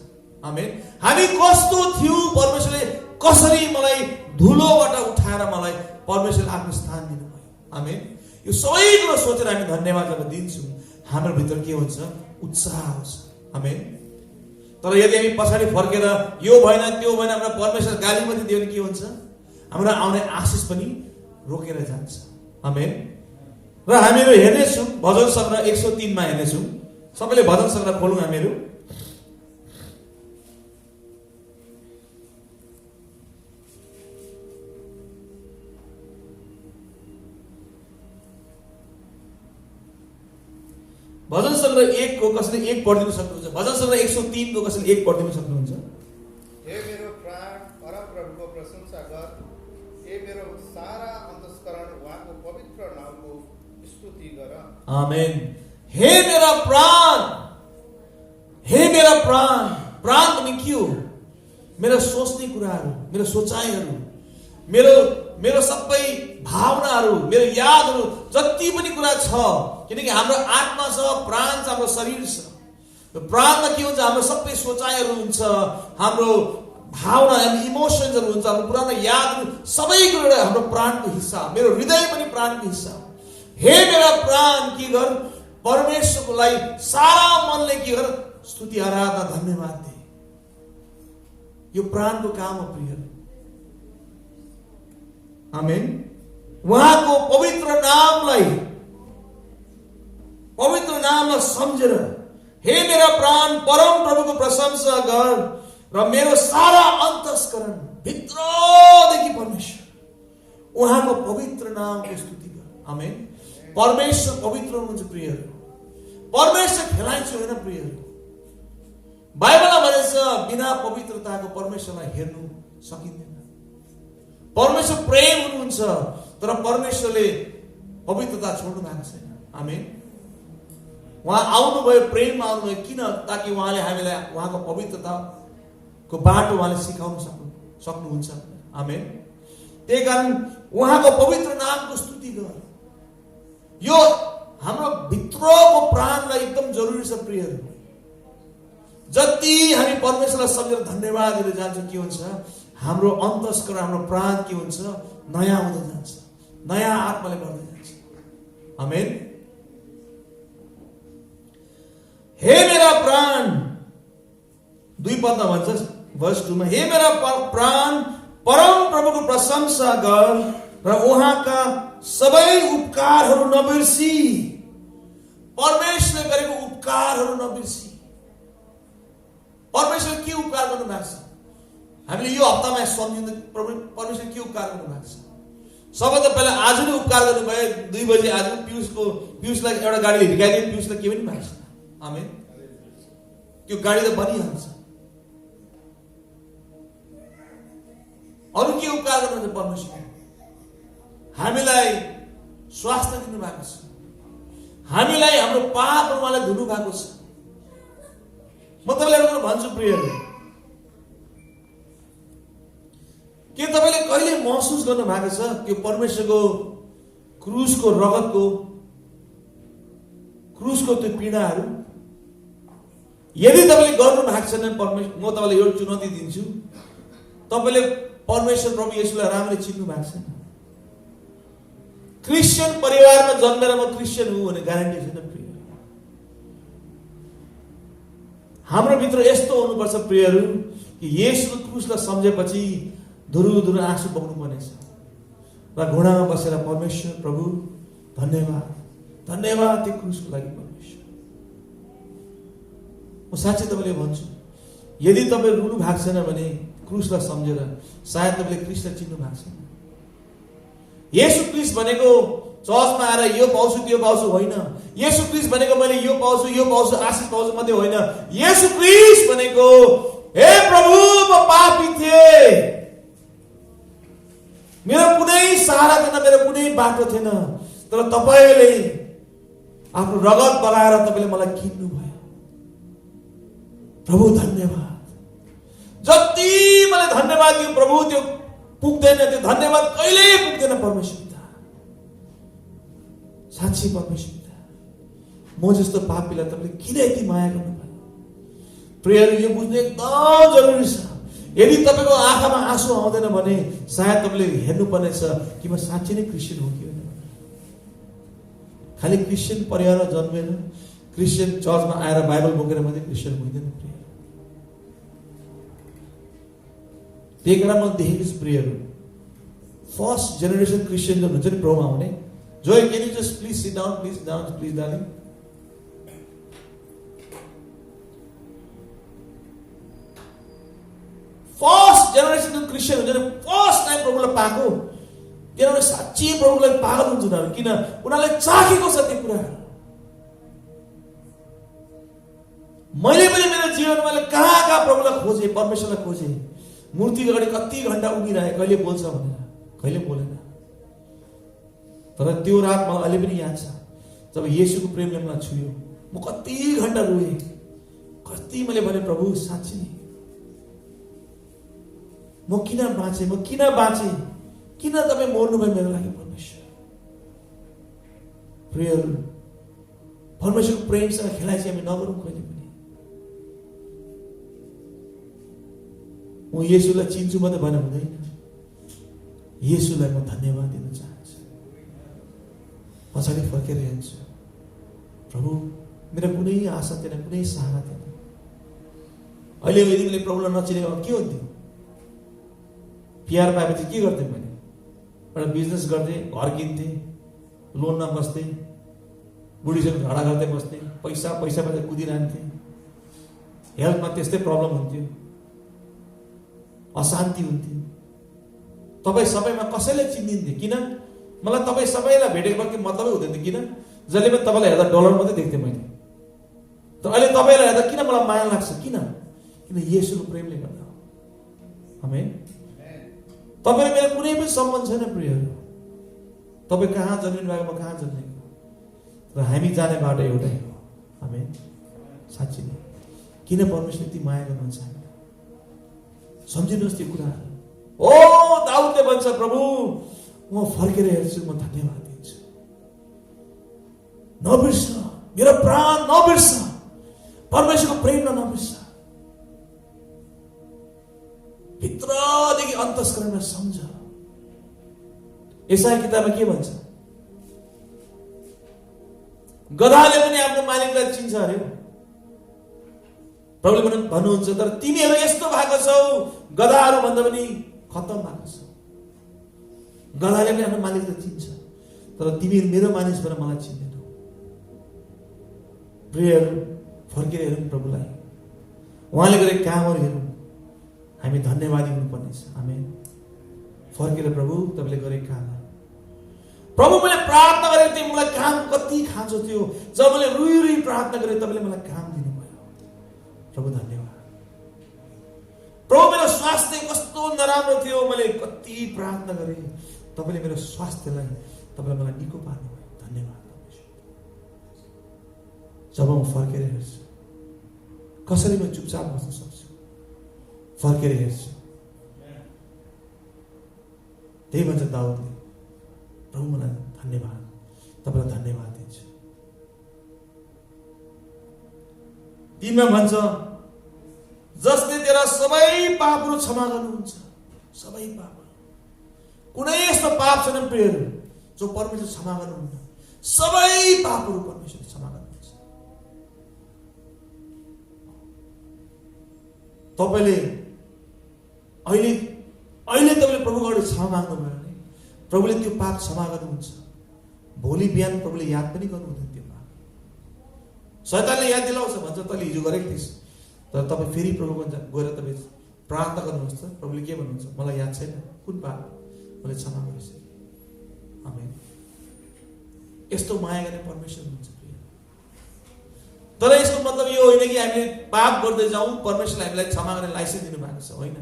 आमेन। हामी कस्तो थियौँ, परमेश्वरले कसरी मलाई धुलोबाट उठाएर मलाई परमेश्वरले आफ्नो स्थान दिनुभयो। आमेन। यो सबै कुरो सोचेर हामी धन्यवाद जब दिन्छौँ, हाम्रो भित्र के हुन्छ, उत्साह आउँछ। आमेन। तर यदि हामी पछाडि फर्केर यो भएन त्यो भएन हाम्रो परमेश्वर गाली मात्रै दियो भने के हुन्छ, हाम्रो आउने आशिष पनि रोकेर जान्छ। आमेन। र हामीहरू हेर्नेछौँ भजन सङ्ग्रह 103 मा हेर्नेछौँ। सबैले भजन सङ्ग्रह खोलौँ हामीहरू। भजन सङ्ग्रह 1 को कसैले 1 पढिदिन सक्नुहुन्छ? भजन सङ्ग्रह 103 को कसैले 1 पढिदिन सक्नुहुन्छ? हे मेरो प्राण परमप्रभुको प्रशंसा गर, हे मेरो सारा अन्तस्करण उहाँको पवित्र नामको स्तुति गर। आमेन। हे मेरा प्राण, हे मेरा प्राण। प्राण भने के हो? मेरो सोच्ने कुराहरू, मेरो सोचाइहरू, मेरो सबै भावनाहरू, मेरो यादहरू, जति पनि कुरा छ। किनकि हाम्रो आत्मा छ, प्राण छ, हाम्रो शरीर छ। प्राणमा के हुन्छ, हाम्रो सबै सोचाइहरू हुन्छ, हाम्रो भावना, हाम्रो इमोसन्सहरू हुन्छ, हाम्रो पुरानो यादहरू, सबै कुरो हाम्रो प्राणको हिस्सा। मेरो हृदय पनि प्राणको हिस्सा। हे मेरा प्राण के गर, परमेश्वरको लागि सारा मनले के गर, स्तुति आराधना धन्यवाद दे। यो प्राणको काम हो प्रिय। आमेन। उहाँको पवित्र नामलाई सम्झेर, हे मेरा प्राण परम प्रभुको प्रशंसा गर र मेरो सारा अन्तस्करण भित्रदेखि परमेश्वर उहाँको पवित्र नामको स्तुति गर। आमेन। परमेश्वर पवित्र हुनुहुन्छ प्रियहरू। परमेश्वर खेलाइछु होइन प्रियहरू। बाइबलमा भनेछ बिना पवित्रताको परमेश्वरलाई हेर्नु सकिँदैन। परमेश्वर प्रेम हुनुहुन्छ, तर परमेश्वरले पवित्रता छोड्नु भएको छैन। आमेन। उहाँ आउनुभयो, प्रेममा आउनुभयो। किन? ताकि उहाँले हामीलाई उहाँको पवित्रताको बाटो उहाँले सिकाउन सक्नुहुन्छ। आमेन। त्यही कारण उहाँको पवित्र नामको स्तुति गर। यो हाम्रो भित्रको प्राणलाई एकदम जरुरी छ प्रियहरू। जति हामी परमेश्वरलाई सम्झेर धन्यवाद दिएर जान्छौँ, के हुन्छ, हाम्रो अन्तस्करण, हाम्रो प्राण के हुन्छ, नयाँ हुँदै जान्छ, नयाँ आत्माले बढ्दै जान्छ। आमेन। हे मेरा प्राण, 2 पदमा भन्छ भर्स 2 मा, हे मेरा प्राण परम प्रभुको प्रशंसा गर र उहाँका सबै उपकारहरू नबिर्सी। परमेश्वरले गरेको उपकारहरू नबिर्सी। परमेश्वर के उपकार गर्नु भएको छ हामीले यो हप्तामा सम्झिँदै, परमेश्वर के उपकार गर्नु भएको छ। सबैभन्दा पहिला आज नै उपकार गर्नुभयो। 2 बजे आज पियुषलाई एउटा गाडीले हिर्काइदियो, पियुषलाई के पनि भएको छ। आमेन। त्यो गाडी त बनिहाल्छ। अरू के उपकार गर्नुहुन्छ परमेश्वर? हामीलाई स्वास्थ्य दिनु भएको छ, हामीलाई हाम्रो पापहरू उहाँले धुनु भएको छ। म तपाईँलाई एउटा भन्छु प्रियहरू, के तपाईँले कहिले महसुस गर्नु भएको छ त्यो परमेश्वरको क्रुसको रगतको, क्रुसको त्यो पीडाहरू? यदि तपाईँले गर्नु भएको छैन, परमेश्वर, म तपाईँलाई एउटा चुनौती दिन्छु, तपाईँले परमेश्वर प्रभु येशूलाई राम्ररी चिन्नु भएको छैन। क्रिस्चियन परिवारमा जन्मेर म क्रिस्चियन हुँ भने ग्यारेन्टी छैन प्रिय। हाम्रो भित्र यस्तो हुनुपर्छ प्रियहरू कि येशूको क्रुसलाई सम्झेपछि धुरु धुरु आँसु बग्नु पर्नेछ र घोडामा बसेर परमेश्वर प्रभु धन्यवाद, धन्यवाद त्यो क्रुसको लागि परमेश्वर। म साँच्चै तपाईँले भन्छु, यदि तपाईँ रुनु भएको छैन भने क्रुसलाई सम्झेर सायद तपाईँले क्रिस्टलाई चिन्नु भएको छैन। येशू क्रिस्ट भनेको चर्चमा आएर यो पाउँछु त्यो पाउँछु होइन। येशू क्रिस्ट भनेको मैले यो पाउँछु आशिष पाउँछु मात्रै होइन। येशू क्रिस्ट भनेको हे प्रभु म पापी थिएँ, मेरो कुनै सहारा थिएन, मेरो कुनै बाटो थिएन, तर तपाईँले आफ्नो रगत बगाएर तपाईँले मलाई किन्नु भयो। प्रभु धन्यवाद। जति मलाई धन्यवाद दियो प्रभु त्यो पुग्दैन, त्यो धन्यवाद कहिल्यै पुग्दैन परमेश्वर पिता। साँच्चै परमेश्वर पिता, म जस्तो पापीलाई तपाईँले किन यति माया गर्नुभयो? प्रियहरू, यो बुझ्नु एकदम जरुरी छ। यदि तपाईँको आँखामा आँसु आउँदैन भने सायद तपाईँले हेर्नुपर्ने छ कि म साँच्चै नै क्रिस्चियन हो कि होइन। खालि क्रिस्चियन परिवारमा जन्मेर क्रिस्चियन चर्चमा आएर बाइबल बोकेर मात्रै क्रिस्चियन हुँदैन प्रिय। त्यही कारण म देखेको छु प्रियहरू, फर्स्ट जेनेरेसन क्रिस्चियन जो हुन्छ नि प्रोमा आउने, Joy can you just please sit down, please darling. First generation Christian हुन्छ नि, फर्स्ट टाइम प्रभुलाई पाएको, किनभने साँच्चै प्रभुलाई पागल हुन्छ उनीहरू, किन उनीहरूले चाखेको छ त्यो कुराहरू। मैले पनि मेरो जीवनमा कहाँ प्रभुलाई खोजेँ, परमेश्वरलाई खोजेँ। मूर्ति अगाडि कति घन्टा उभिरहे, कहिले बोल्छ भनेर, कहिले बोलेन। तर त्यो रात मलाई अहिले पनि याद छ, जब येशूको प्रेमले मलाई छुयो, म कति घन्टा रोएँ, कति मैले भने प्रभु साँच्चै नै म किन बाँचेँ, किन तपाईँ मर्नुभयो मेरो लागि परमेश्वर। प्रियहरू, परमेश्वरको प्रेमसँग खेलाइ चाहिँ हामी नगरौँ कहिले पनि। म येशूलाई चिन्छु मात्रै भने हुँदैन, येशूलाई म धन्यवाद दिन चाहन्छु। पछाडि फर्केर हेर्छु, प्रभु मेरो कुनै आशा थिएन, कुनै सहारा थिएन। अहिले यदि मैले प्रभुलाई नचिनेको के हुन्थ्यो? पिआर पाएपछि के गर्थेँ मैले? एउटा बिजनेस गर्थेँ, घर किन्थेँ, लोनमा बस्थेँ, बुढीसँग झगडा गर्दै बस्थेँ, पैसा कुदिरहन्थेँ, हेल्थमा त्यस्तै प्रब्लम हुन्थ्यो, अशान्ति हुन्थ्यो। तपाईँ सबैमा कसैले चिनिन्थ्यो? किन? मलाई तपाईँ सबैलाई भेटेको के मतलबै हुँदैन थियो। किन? जसले पनि तपाईँलाई हेर्दा डलर मात्रै देख्थेँ मैले, तर अहिले तपाईँलाई हेर्दा किन मलाई माया लाग्छ? किन येशूको प्रेमले गर्दा। आमेन। तपाईँले मेरो कुनै पनि सम्बन्ध छैन प्रियहरू, तपाईँ कहाँ जन्मिनु भएको, म कहाँ जन्मेको, र हामी जाने बाटो एउटै हो। आमेन। साँच्चै नै किन परमेश्वरले यति माया गर्नुहुन्छ हामीलाई? सम्झिनुहोस् त्यो कुराहरू। ओ दाउदले भन्छ, प्रभु म फर्केर हेर्छु, म धन्यवाद दिन्छु। नबिर्स, मेरो प्राण नबिर्स, परमेश्वरको प्रेमलाई नबिर्स। भित्रदेखि अन्तस्करणमा सम्झ। यसाया किताबमा के भन्छ? गधाले पनि आफ्नो मालिकलाई चिन्छ अरे। प्रभुले भन्नुहुन्छ, तर तिमीहरू यस्तो भएको छौ, गधाहरू भन्दा पनि खत्तम भएको छ। गधाले पनि आफ्नो मालिकलाई चिन्छ, तर तिमीहरू मेरो मानिस भएर मलाई चिन्दैनौ। प्रियहरू, फर्केर हेरौँ प्रभुलाई, उहाँले गरेको कामहरू हेरौँ, हामी धन्यवादी हुनुपर्नेछ। आमेन। फर्केर प्रभु तपाईँले गरेको काम, प्रभु मैले प्रार्थना गरेको थिएँ, मलाई काम कति खाँचो थियो, जब मैले रुई प्रार्थना गरेँ तपाईँले मलाई काम दिनुभयो। प्रभु धन्यवाद। प्रभु मेरो स्वास्थ्य कस्तो नराम्रो थियो, मैले कति प्रार्थना गरेँ, तपाईँले मेरो स्वास्थ्यलाई तपाईँले मलाई निको पार्नुभयो। धन्यवाद। जब म फर्केर हेर्छु, कसरी म चुपचाप बस्न सक्छु? फर्केर हेर्छु। त्यही भन्छ दाउदले, प्रभु मलाई धन्यवाद, तपाईँलाई धन्यवाद दिन्छु। तिनमा भन्छ, जसले तेरा सबै पापहरू क्षमा गर्नुहुन्छ, सबै पापहरू। कुनै यस्तो पाप छैन प्रियहरू जो परमेश्वर क्षमा गर्नुहुन्न। सबै पापहरू परमेश्वरले क्षमा गर्नुहुन्छ। तपाईँले अहिले तपाईँले प्रभुको अगाडि क्षमा माग्नुभयो भने प्रभुले त्यो पाप क्षमा गर्नुहुन्छ। भोलि बिहान प्रभुले याद पनि गर्नु हुँदैन त्यो पाप। शैतानले याद दिलाउँछ, भन्छ तैँले हिजो गरेको थिइस्, तर तपाईँ फेरि प्रभुको गएर तपाईँ प्रार्थना गर्नुहोस् त, प्रभुले के भन्नुहुन्छ, मलाई याद छैन कुन पाप, मैले क्षमा गरिसकेँ। आमेन। यस्तो माया गर्ने परमेश्वर हुनुहुन्छ प्रिय। तर यसको मतलब यो होइन कि हामीले पाप गर्दै जाउँ, परमेश्वरले हामीलाई क्षमा गर्ने लाइसेन्स दिनु भएको छ, होइन।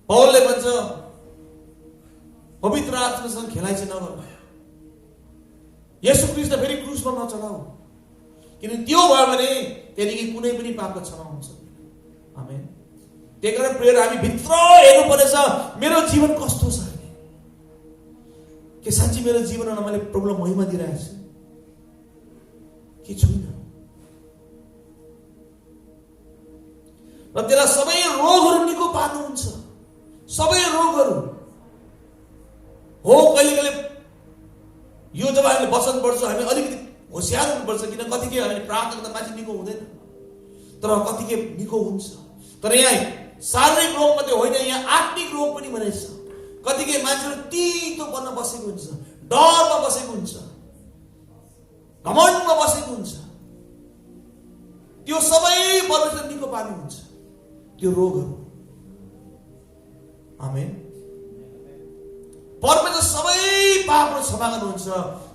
पौलले भन्छ पवित्र आत्मासँग खेलाइ चाहिँ नगर, येशू ख्रीष्ट फेरि क्रुसमा नचढाऊ, किनभने त्यो भयो भने त्यहाँदेखि कुनै पनि पापको क्षमा हुन्छ। आमेन। त्यही कारण प्रियहरू हामी भित्र हेर्नु पर्नेछ, मेरो जीवन कस्तो छ, के साँच्चै मेरो जीवनमा मैले प्रभुलाई महिमा दिइरहेको छु कि छुइनँ। र त्यसलाई सबै रोगहरू निको पार्नुहुन्छ, सबै रोगहरू हो। कहिले कहिले यो जब हामीले वचन पढ्छौँ हामी अलिकति होसियार हुनुपर्छ, किन कतिकै हामीले प्रार्थना गर्दा मान्छे निको हुँदैन, तर कतिकै निको हुन्छ। तर यहाँ शारीरिक रोग मात्रै होइन, यहाँ आत्मिक रोग पनि भनेछ। कतिकै मान्छेहरू तितो बन्न बसेको हुन्छ, डरमा बसेको हुन्छ, घमण्डमा बसेको हुन्छ, त्यो सबै परमेश्वर निको पार्नुहुन्छ त्यो रोगहरू। आमेन। परमेश्वर सबै पापहरू क्षमा गर्नुहुन्छ,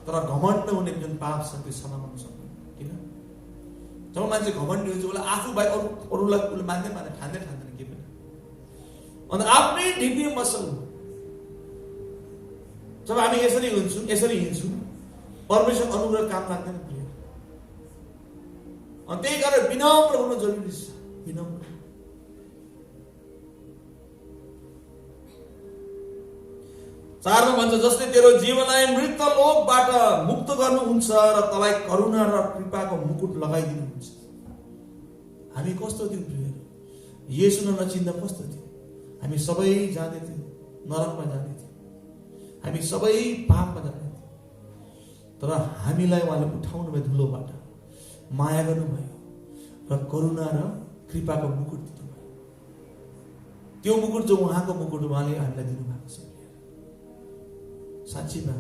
तर घमण्ड हुने जुन पाप छ त्यो क्षमा गर्नु सक्दैन। किन? जब मान्छे घमण्डी हुन्छ उसलाई आफू बाहेक अरूलाई उसले मान्दैन, ठान्दैन के पनि, अन्त आफ्नै ढिब्रीमा बस्छौँ। जब हामी यसरी हुन्छौँ, यसरी हिँड्छौँ, परमेश्वर अनुग्रह काम लाग्दैन प्रिय। अनि त्यही कारण विनम्र हुनु जरुरी छ, विनम्र। चारमा भन्छ जसले तेरो जीवनलाई मृत लोकबाट मुक्त गर्नुहुन्छ र तँलाई करुणा र कृपाको मुकुट लगाइदिनुहुन्छ। हामी कस्तो थियौँ प्रियहरू, येशू नचिन्दा कस्तो थियो? हामी सबै जाँदैथ्यौँ, नरकमा जाँदैथ्यौँ, हामी सबै पापमा जाँदैथ्यौँ, तर हामीलाई उहाँले उठाउनु भयो धुलोबाट, माया गर्नुभयो र करुणा र कृपाको मुकुट दिनुभयो। त्यो मुकुट जो उहाँको मुकुट उहाँले हामीलाई दिनुभएको छ। साँच्चीमा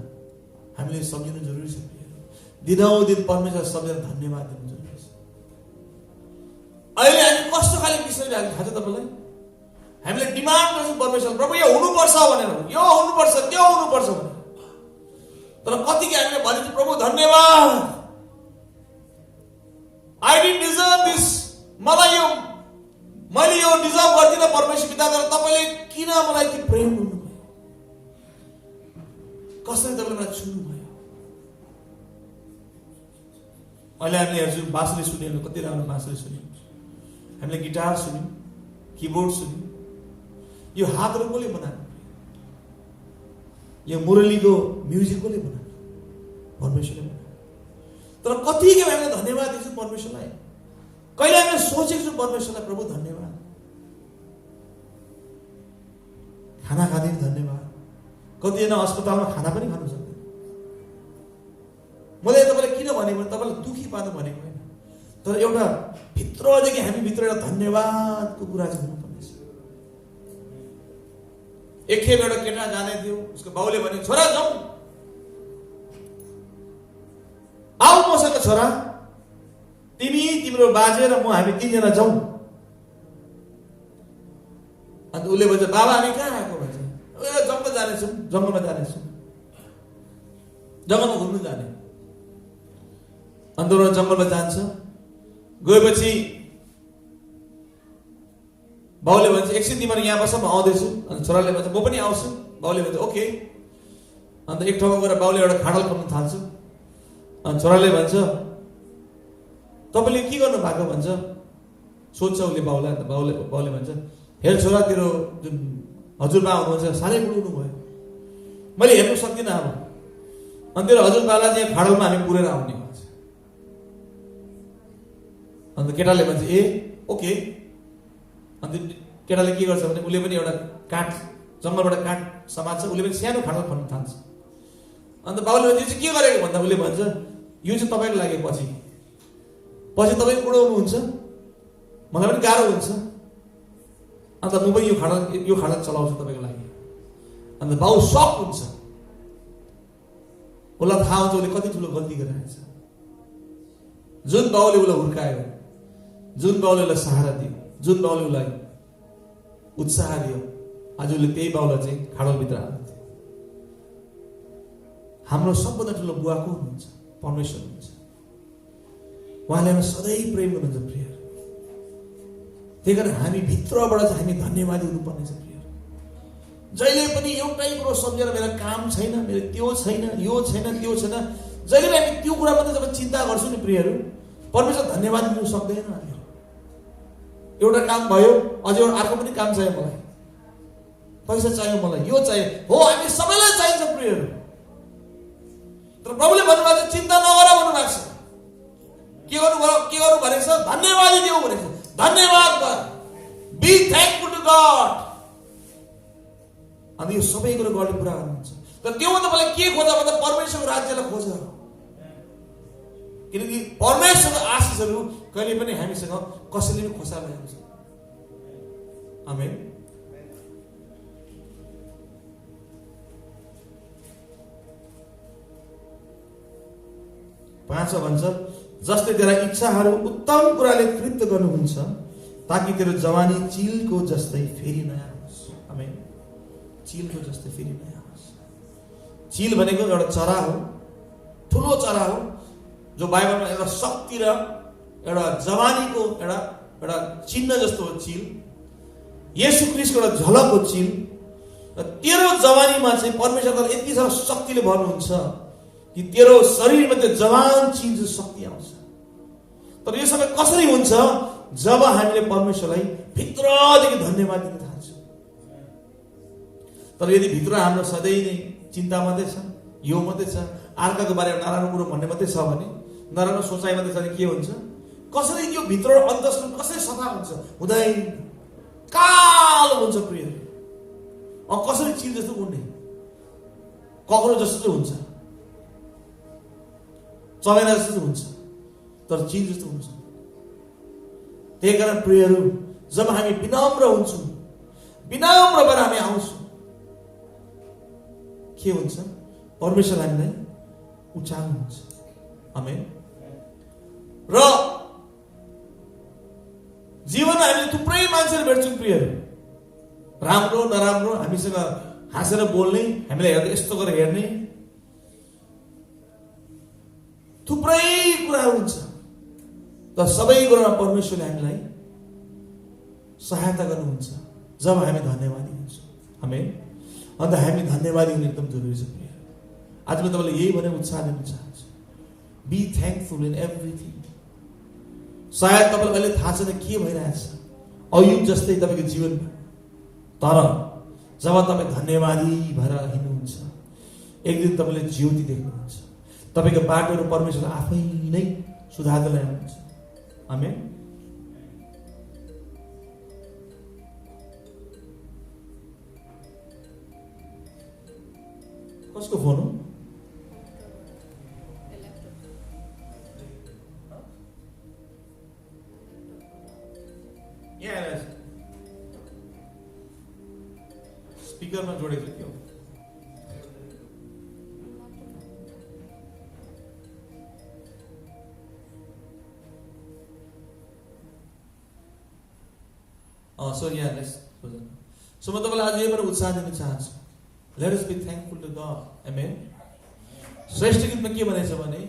हामीले सम्झिनु जरुरी छ प्रियहरू, दिनौदिन परमेश्वर सम्झेर धन्यवाद दिनु जरुरी छ। अहिले हामी कस्तो खाले विषयहरू थाहा छ तपाईँलाई? हामीले डिमान्ड गर्छौँ परमेश्वर, प्रभु यो हुनुपर्छ भनेर, यो हुनुपर्छ, त्यो हुनुपर्छ भनेर। तर कतिकै हामीले भनिन्छ प्रभु धन्यवाद, आई डिडन्ट डिजर्भ दिस, मैले यो डिजर्भ गर्दिनँ परमेश्वर पिता, तर तपाईँले किन मलाई यति प्रेम गर्नुभयो, कसरी तपाईँले मलाई छुनुभयो। अहिले हामीले हेर्छौँ बाँसुरी सुन्यौँ, कति राम्रो बाँसुरी सुन्यौँ, हामीले गिटार सुन्यौँ, किबोर्ड सुन्यौँ। यो हातहरू कसले बनाएको? यो मुरलीको म्युजिक कसले बनाएको? परमेश्वरले बनाएको। तर कतिकै हामीले धन्यवाद दिन्छौँ परमेश्वरलाई। कहिले हामीले सोचेको छौँ परमेश्वरलाई प्रभु धन्यवाद, खाना खाँदैन धन्यवाद। कतिजना अस्पतालमा खाना पनि खानु सक्दैन। मैले तपाईँलाई किन भनेको भने तपाईँलाई दुखी पार्नु भनेको होइन, तर एउटा भित्रदेखि हामी भित्र एउटा धन्यवादको कुरा चाहिँ हुनुपर्नेछ। एकखेप एउटा केटा जाने थियो, उसको बाउले भने छोरा जाऊ, आऊ मसँग छोरा, तिमी तिम्रो बाजे र म हामी तीनजना जाउँ। अन्त उसले भन्छ बाबा हामी कहाँ आएको भन्छ, जङ्गल जानेछौँ, जङ्गलमा जानेछौँ, जङ्गलमा घुम्नु जाने। अन्त जङ्गलमा जान्छ, गएपछि बाउले भन्छ एकछिन तिमीहरू यहाँ बस, म आउँदैछु। अनि छोराले भन्छ म पनि आउँछु। बाउले भन्छ ओके। अन्त एक ठाउँमा गएर बाउले एउटा खाडल खन्नु थाल्छ। अनि छोराले भन्छ तपाईँले के गर्नु भएको भन्छ, सोध्छ उसले बाउलाई। अन्त बाउले भन्छ हेर छोरा, तेरो जुन हजुरबा हुनुहुन्छ साह्रै बुढ्नु भयो, मैले हेर्नु सक्दिनँ अब। अनि तेरो हजुरबालाई चाहिँ खाडलमा हामी पुरेर आउने भन्छ। अन्त केटाले भन्छ ए ओके। अन्त केटाले के गर्छ भने उसले पनि एउटा काठ, जङ्गलबाट काठ समात्छ, उसले पनि सानो खाडल खन्नु थाल्छ। अन्त बाउले भन्छ यो चाहिँ के गरेको भन्दा उसले भन्छ यो चाहिँ तपाईँको लागि पछि तपाईँ बुढो हुनुहुन्छ, मलाई पनि गाह्रो हुन्छ, अन्त म पनि यो खाडल चलाउँछु तपाईँको लागि। अन्त बाउ सक हुन्छ। उसलाई थाहा हुन्छ उसले कति ठुलो गल्ती गरिरहेछ। जुन बाउले उसलाई हुर्कायो, जुन बाउले उसलाई सहारा दियो, जुन बाउले उसलाई उत्साह दियो, आज उसले त्यही बाउलाई चाहिँ खाडलभित्र हाल्थ्यो। हाम्रो सबभन्दा ठुलो बुवा को हुनुहुन्छ? परमेश्वर हुनुहुन्छ। उहाँले हामीलाई सधैँ प्रेम गर्नुहुन्छ प्रिय। त्यही कारण हामी भित्रबाट चाहिँ हामी धन्यवादी हुनुपर्ने छ प्रिय। जहिले पनि एउटै कुरो सम्झेर मेरो काम छैन, मेरो त्यो छैन, यो छैन, त्यो छैन, जहिले पनि हामी त्यो कुरा मात्रै जब चिन्ता गर्छौँ नि प्रियहरू, परमेश्वर धन्यवाद दिनु सक्दैन। हामीहरू एउटा काम भयो, अझ एउटा अर्को पनि काम चाहियो, मलाई पैसा चाहियो, मलाई यो चाहियो, हो हामी सबैलाई चाहिन्छ प्रियहरू। तर प्रभुले भन्नुभएको छ चिन्ता नगर भन्नुभएको छ। के गर्नु भनेको छ? धन्यवाद दिऊ भनेको छ। धन्यवाद गर, बी थ्याङ्कफुल टु गॉड। अनि यो सबै कुरो गडले पुरा गर्नुहुन्छ। तर त्योभन्दा मलाई के खोज भन्दा परमेश्वरको राज्यलाई खोज। किनकि परमेश्वरको आशिषहरू कहिले पनि हामीसँग कसैले पनि खोसा भइहाल्छ। आमेन। पाँच भन्छ जस्तै तेरा इच्छाहरू उत्तम कुराले तृप्त गर्नुहुन्छ ताकि तेरो जवानी चिलको जस्तै फेरि नयाँ होस्। आमेन। चिलको जस्तै फेरि नयाँ होस्। चिल भनेको एउटा चरा हो, ठुलो चरा हो, जो बाइबलमा एउटा शक्ति र एउटा जवानीको एउटा चिन्ह जस्तो हो चिल। येशू ख्रीष्टको एउटा झलक हो चिल। र तेरो जवानीमा चाहिँ परमेश्वरले यति साह्रो शक्तिले भन्नुहुन्छ कि तेरो शरीरमा त्यो जवान चिज शक्ति आउँछ। तर यो सबै कसरी हुन्छ? जब हामीले परमेश्वरलाई भित्रदेखि धन्यवाद दिन थाल्छौँ। तर यदि भित्र हाम्रो सधैँ नै चिन्ता मात्रै छ, यो मात्रै छ, अर्काको बारेमा नराम्रो कुरो भन्ने मात्रै छ भने, नराम्रो सोचाइ मात्रै छ भने के हुन्छ? कसरी यो भित्र अन्तस्करण कसरी सफा हुन्छ? हुँदैन, कालो हुन्छ प्रिय। कसरी चिल जस्तो उड्ने, कक्रोच जस्तो हुन्छ, चमेना जस्तो हुन्छ, तर चिज जस्तो हुन्छ। त्यही कारण प्रियहरू, जब हामी विनम्र हुन्छौँ, विनम्र भएर हामी आउँछौँ, के हुन्छ? परमेश्वर हामीलाई उचाल्नुहुन्छ। आमेन। र जीवनमा हामीले थुप्रै मान्छेहरू भेट्छौँ प्रियहरू, राम्रो नराम्रो, हामीसँग हाँसेर बोल्ने, हामीलाई हेर्दा यस्तो गरेर हेर्ने, थुप्रै कुराहरू हुन्छ। तर सबै कुरामा परमेश्वरले हामीलाई सहायता गर्नुहुन्छ जब हामी धन्यवादी हुन्छौँ। आमेन। अन्त हामी धन्यवादी हुनु एकदम जरुरी छ प्रिय। आज म तपाईँलाई यही भनेर उत्साह दिन चाहन्छु, बी थ्याङ्कफुल इन एभ्रिथिङ। सायद तपाईँलाई अहिले थाहा छैन के भइरहेछ अयुब जस्तै तपाईँको जीवनमा, तर जब तपाईँ धन्यवादी भएर हिँड्नुहुन्छ, एक दिन तपाईँले ज्योति देख्नुहुन्छ। तपाईँको बाटोहरू परमेश्वर आफै नै सुधार्दै ल्याउनुहुन्छ। आमेन। कसको फोन हो? स्पिकरमा जोडेको थियो। सो म तपाईँलाई आज यही उत्साह दिन चाहन्छु, let us be thankful to God. Amen. श्रेष्ठ गीतमा के भनेछ भने,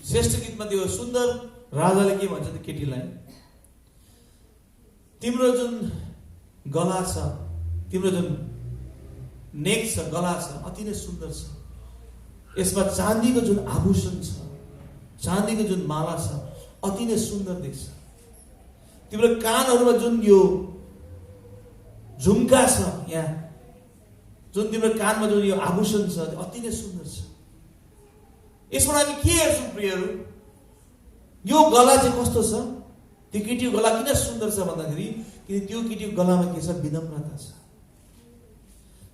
श्रेष्ठ गीतमा त्यो सुन्दर राजाले के भन्छ त्यो केटीलाई, तिम्रो जुन गला छ, तिम्रो जुन नेक छ, गला छ, अति नै सुन्दर छ। यसमा चाँदीको जुन आभूषण छ, चाँदीको जुन माला छ, अति नै सुन्दर देख्छ। तिम्रो कानहरूमा जुन यो झुम्का छ, यहाँ जुन तिम्रो कानमा जुन यो आभूषण छ, अति नै सुन्दर छ। यसबाट हामी के हेर्छौँ प्रियहरू? यो गला चाहिँ कस्तो छ? त्यो केटीको गला किन सुन्दर छ भन्दाखेरि, किन त्यो केटीको गलामा के छ? विनम्रता छ।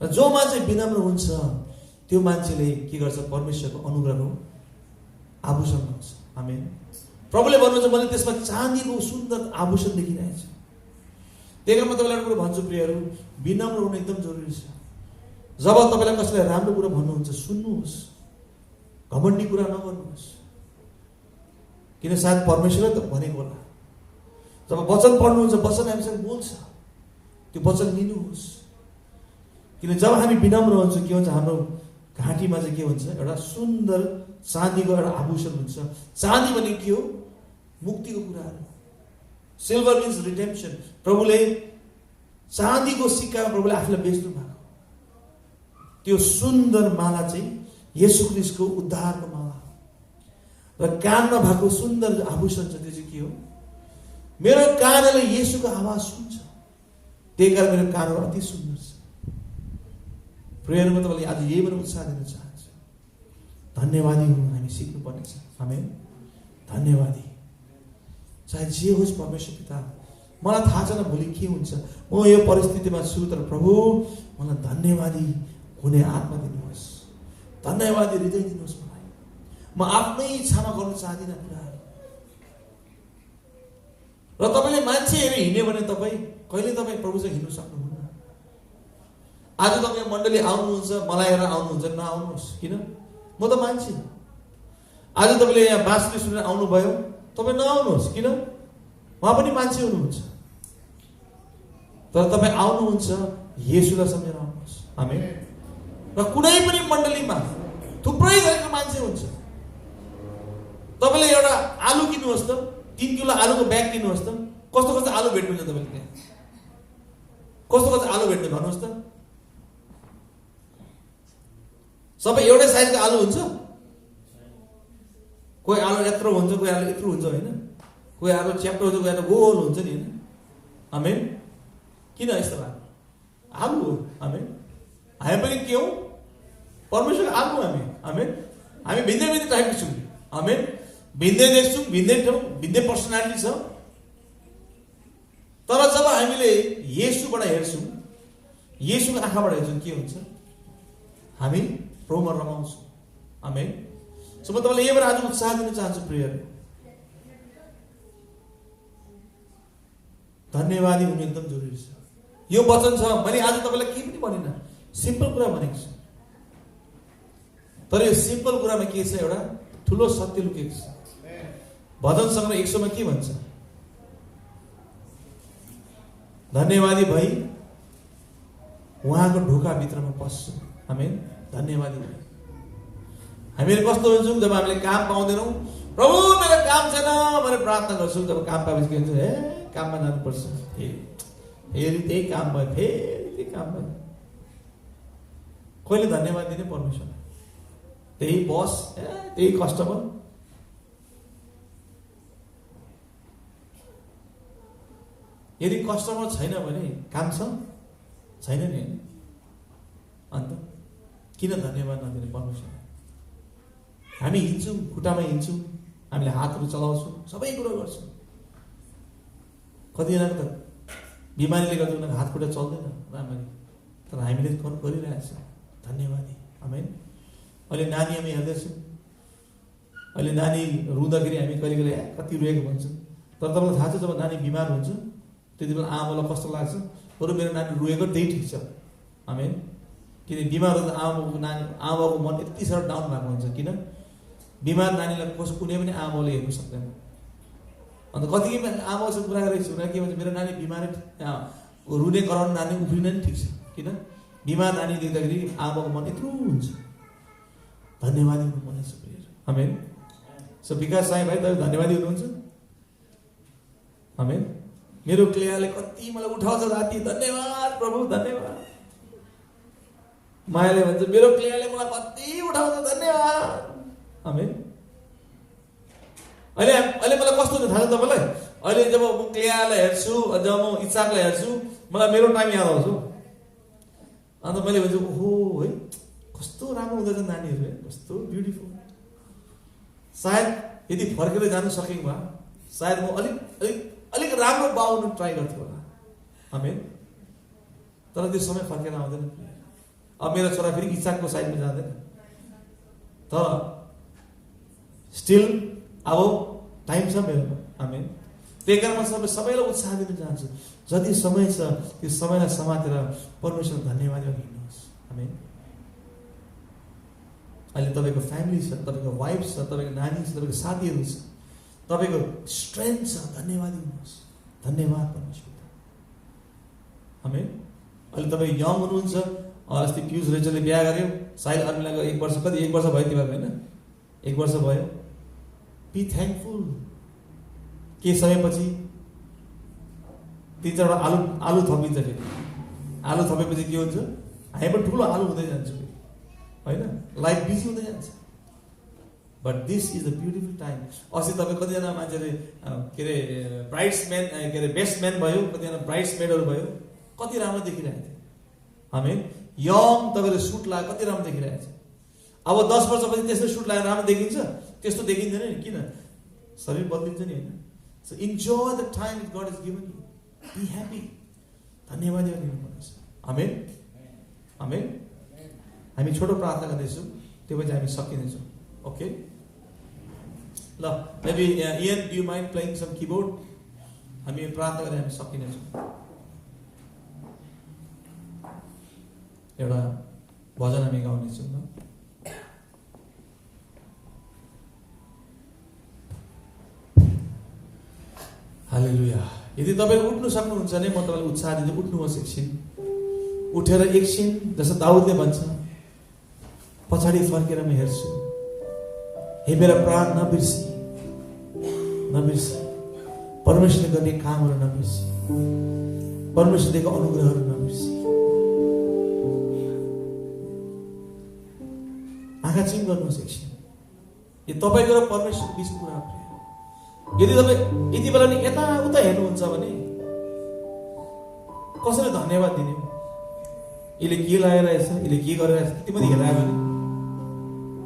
र जो मान्छे विनम्र हुन्छ त्यो मान्छेले के गर्छ? परमेश्वरको अनुग्रहको आभूषण हुन्छ। आमेन। प्रभुले भन्नुहुन्छ मैले त्यसमा चाँदीको सुन्दर आभूषण देखिरहेछ। त्यही कारण म तपाईँलाई एउटा कुरो भन्छु प्रियहरू, विनम्र हुनु एकदम जरुरी छ। जब तपाईँलाई कसैले राम्रो कुरो भन्नुहुन्छ सुन्नुहोस्, घमण्डी कुरा नगर्नुहोस्, किन सायद परमेश्वरले त भनेको होला। जब वचन पढ्नुहुन्छ, वचन हामीसँग बोल्छ, त्यो वचन लिनुहोस्। किन जब हामी विनम्र हुन्छ के हुन्छ, हाम्रो घाँटीमा चाहिँ के हुन्छ, एउटा सुन्दर चाँदीको एउटा आभूषण हुन्छ। चाँदी भने के हो? मुक्तिको कुराहरू। Silver means redemption. प्रभुले चाँदीको सिक्कामा प्रभुले आफूलाई बेच्नु भएको, त्यो सुन्दर माला चाहिँ येशू ख्रीष्टको उद्धारको माला हो। र कानमा भएको सुन्दर आभूषण छ, त्यो चाहिँ के हो? मेरो कानले येशूको आवाज सुन्छ, त्यही कारण मेरो कानहरू अति सुन्दर छ। प्रेयरमा तपाईँले आज यही पनि उत्साह दिन चाहन्छु। धन्यवादी हुनु हामी सिक्नुपर्नेछ। आमेन। धन्यवादी। चाहे जे होस् परमेश्वर पिता, मलाई थाहा छैन भोलि के हुन्छ, म यो परिस्थितिमा छु, तर प्रभु मलाई धन्यवादी हुने आत्मा दिनुहोस्, धन्यवादी हृदय दिनुहोस् मलाई। म आफ्नै इच्छामा गर्न चाहदिनँ कुराहरू। र तपाईँले मान्छे हेरेर हिँड्यो भने तपाईँ कहिले तपाईँ प्रभुसँग हिँड्नु सक्नुहुन्न। आज तपाईँ मण्डली आउनुहुन्छ, मलाई हेरेर आउनुहुन्छ, नआउनुहोस्। किन? म त मान्छे। आज तपाईँले यहाँ बाँसुरी सुनेर आउनुभयो, तपाईँ नआउनुहोस्। किन? उहाँ पनि मान्छे हुनुहुन्छ। तर तपाईँ आउनुहुन्छ, येशूलाई सम्झेर आउनुहोस्। आमेन। र कुनै पनि मण्डलीमा थुप्रै गएको मान्छे हुन्छ। तपाईँले एउटा आलु किन्नुहोस् त, 3 किलो आलुको ब्याग किन्नुहोस् त, कस्तो कस्तो आलु भेट्नुहुन्छ तपाईँले त्यहाँ? कस्तो कस्तो आलु भेट्नु भन्नुहोस् त? सबै एउटै साइजको आलु हुन्छ? कोही आलु यत्रो हुन्छ, कोही आलु यत्रो हुन्छ, होइन? कोही आलु च्याप्टो हुन्छ, कोही आलु गोल हुन्छ नि, होइन? आमेन। किन यस्तो लाग्यो? आलु हो। आमेन। हामी पनि के हौ? परमेश्वरको आलु हामी। आमेन। हामी भिन्दै भिन्दै टाइपको छौँ। आमेन। भिन्दै देख्छौँ, भिन्दै ठाउँ, भिन्दै पर्सनालिटी छ। तर जब हामीले येशूबाट हेर्छौँ, येशूको आँखाबाट हेर्छौँ, के हुन्छ? हामी प्रभुमा रमाउँछौँ। आमेन। सो म तपाईँलाई यहीबाट आज उत्साह दिन चाहन्छु प्रियहरू। धन्यवादी हुनु एकदम जरुरी छ। यो वचन छ, मैले आज तपाईँलाई केही पनि भनिनँ, सिम्पल कुरा भनेको छु। तर यो सिम्पल कुरामा के छ? एउटा ठुलो सत्य लुकेको छ। भजन सङ्ग्रह 100 मा के भन्छ? धन्यवादी भई उहाँको ढोकाभित्रमा पस्छु। आमेन। धन्यवादी भई। हामीहरू कस्तो हुन्छौँ जब हामीले काम पाउँदैनौँ? प्रभु मेरो काम छैन भनेर प्रार्थना गर्छौँ। जब काम पाएपछि के हुन्छ? हे काममा जानुपर्छ, फेरि त्यही काम भयो, फेरि त्यही काम भयो। कहिले धन्यवाद दिने परमेश्वरलाई? त्यही बस, त्यही कस्टमर। यदि कस्टमर छैन भने काम छ? छैन नि। अन्त किन धन्यवाद नदिने परमेश्वरलाई? हामी हिँड्छौँ, खुट्टामा हिँड्छौँ, हामीले हातहरू चलाउँछौँ, सबै कुरो गर्छौँ। कतिजनाको त बिमारीले गर्दा उनीहरूको हात खुट्टा चल्दैन राम्ररी, तर हामीले गरिरहेको छौँ। धन्यवादी। आमेन। अहिले नानी हामी हेर्दैछौँ, अहिले नानी रुँदाखेरि हामी कहिले कहिले कति रोएको भन्छौँ। तर तपाईँलाई थाहा छ जब नानी बिमार हुन्छ त्यति बेला आमालाई कस्तो लाग्छ? बरु मेरो नानी रोएको त्यही ठिक छ। आमेन। किन बिमार हुँदा आमाको मन यति साह्रो डाउन भएको हुन्छ। किन? बिमार नानीलाई कुनै पनि आमाले हेर्नु सक्दैन। अन्त कतिकै आमासँग कुरा गरेको छु, के भन्छ? मेरो नानी बिमारै, रुने कराउने नानी उफ्रिन नि ठिक छ। किन? बिमार नानी देख्दाखेरि आमाको मन यत्रो हुन्छ। धन्यवादी हुनुपर्ने छ प्रिय। आमेन। सो विकास साई भाइ, तपाईँ धन्यवादी हुनुहुन्छ? आमेन। मेरो क्लेयाले कति मलाई उठाउँछ राति, धन्यवाद प्रभु, धन्यवाद। मायाले भन्छ मेरो क्लेयाले मलाई कति उठाउँछ, धन्यवाद। आमेन। अहिले मलाई कस्तो हुन्छ थाहा छ तपाईँलाई? अहिले जब म क्लेयालाई हेर्छु, जब म इच्छाकलाई हेर्छु, मलाई मेरो टाइम याद आउँछ। अन्त मैले भन्छु ओहो है, कस्तो राम्रो हुँदैछ नानीहरू, है कस्तो ब्युटिफुल। सायद यदि फर्केर जानु सकेँ भए सायद म अलिक राम्रो बाउनु ट्राई गर्थेँ होला। आमेन। तर त्यो समय फर्केर आउँदैन। अब मेरो छोरा फेरि इच्छाको साइडमा जाँदैन। तर स्टिल अब टाइम छ मेरोमा। आमेन। त्यही कारण म सबैलाई उत्साह दिन चाहन्छु, जति समय छ त्यो समयलाई समातेर परमेश्वर धन्यवाद हिँड्नुहोस्। आमेन। अहिले तपाईँको फ्यामिली छ, तपाईँको वाइफ छ, तपाईँको नानी छ, तपाईँको साथीहरू छ, तपाईँको स्ट्रेन्थ छ। धन्यवाद दिनुहोस्, धन्यवाद परमेश्वर। आमेन। अहिले तपाईँ यङ हुनुहुन्छ, अस्ति पियुष रेचलले बिहा गर्यो, साइल अर्मिलाको 1 वर्ष, कति 1 वर्ष भयो तिमीहरूको होइन, 1 वर्ष भयो। Be thankful. केही समयपछि 3-4 आलु थपिन्छ। फेरि आलु थपेपछि के हुन्छ, हामी पनि ठुलो आलु हुँदै जान्छौँ होइन, लाइफ बिजी हुँदै जान्छ। But this is the beautiful time. अस्ति तपाईँ कतिजना मान्छेले के अरे ब्राइड्सम्यान, के अरे बेस्टम्यान भयो, कतिजना ब्राइड्समेडहरू भयो, कति राम्रो देखिरहेको थियो। हामी यङ तपाईँले सुट लगाएर कति राम्रो देखिरहेको छ। अब 10 वर्षपछि त्यस्तो सुट लगाएर राम्रो देखिन्छ, त्यस्तो देखिँदैन नि। किन? शरीर बदलिन्छ नि होइन। So enjoy the time God is given you, be happy. धन्यवाद दिनुपर्छ। आमेन, आमेन। हामी छोटो प्रार्थना गर्दैछौँ, त्यो पछि हामी सकिनेछौँ। ओके ल, maybe Ian do you mind playing some keyboard? हामी प्रार्थना गरेर हामी सकिनेछौँ। एउटा भजन हामी गाउनेछौँ ल। हालेलुया। यदि तपाईँ उठ्नु सक्नुहुन्छ भने म तपाईँलाई उत्साह दिन्छु, उठ्नुहोस् एकछिन। उठेर एकछिन जस्तो दाउदले भन्छ, पछाडि फर्केर म हेर्छु, हे मेरा प्राण नबिर्सी, नबिर्सी परमेश्वरले गर्ने कामहरू नबिर्सी, परमेश्वरले दिएको अनुग्रहहरू नबिर्सी। आँखा चिम गर्नुहोस् एकछिन। यो तपाईँको र परमेश्वरको बिचको कुरा हो। यदि तपाईँ यति बेला नि यताउता हेर्नुहुन्छ भने कसैले धन्यवाद दिने, यसले के लगाइरहेछ, यसले के गरिरहेछ, त्यति मात्रै हेरायो भने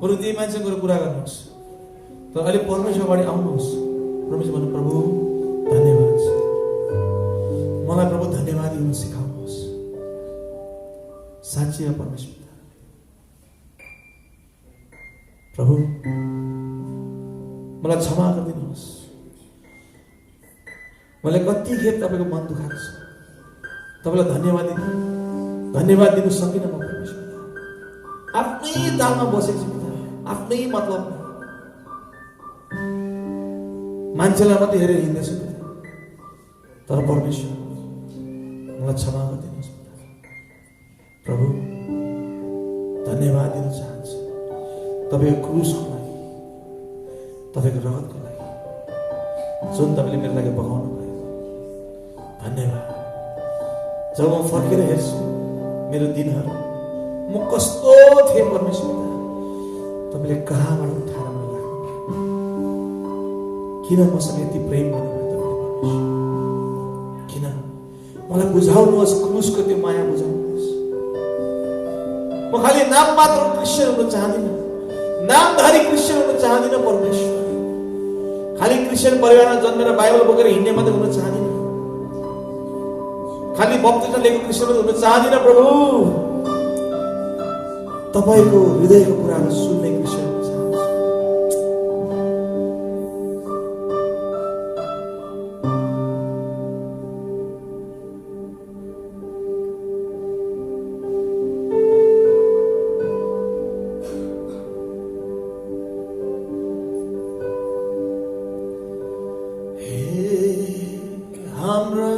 बरु त्यही मान्छेको कुरा गर्नुहोस्। तर अहिले परमेश्वर अगाडि आउनुहोस्, परमेश्वर भन्नु, प्रभु धन्यवाद, मलाई प्रभु धन्यवाद दिनु सिकाउनुहोस्। साँच्चै परमेश्वर प्रभु मलाई क्षमा गरिदिनुहोस्। मलाई कतिखेर तपाईँको मन दुखाएको छ, तपाईँलाई धन्यवाद दिनु सकिनँ म। परमेश्वर आफ्नै तालमा बसेको छु, आफ्नै मतलब मान्छेलाई मात्रै हेरेर हिँड्दैछु। तर परमेश्वर मलाई क्षमा गरिदिनुहोस् प्रभु। धन्यवाद दिन चाहन्छु तपाईँको क्रुसको लागि, तपाईँको रगतको लागि, जुन तपाईँले मेरो लागि बगाउनु भयो। धन्यवाद। जब म फर्केर हेर्छु मेरो दिनहरू, म कस्तो थिएँ परमेश्वर, तपाईँले कहाँबाट उठाएर मलाई राख्नु, किन मसँग यति प्रेम गर्नुभयो तपाईँले परमेश्वर? किन? मलाई बुझाउनुहोस्, क्रुसको त्यो माया बुझाउनुहोस्। म खालि नाम मात्र क्रिस्चियन हुन चाहदिनँ, नामधारी क्रिस्चियन हुन चाहदिनँ परमेश्वर। खालि क्रिस्चियन परिवारमा जन्मेर बाइबल बोकेर हिँड्ने मात्रै हुन चाहदिनँ, खालि बप्तिस्मा लिएको क्रिस्चियन हुन चाहदिनँ प्रभु। तपाईँको हृदयको कुराहरू सुन्ने क्रिस्चियन हुन चाहन्छु। हाम्रा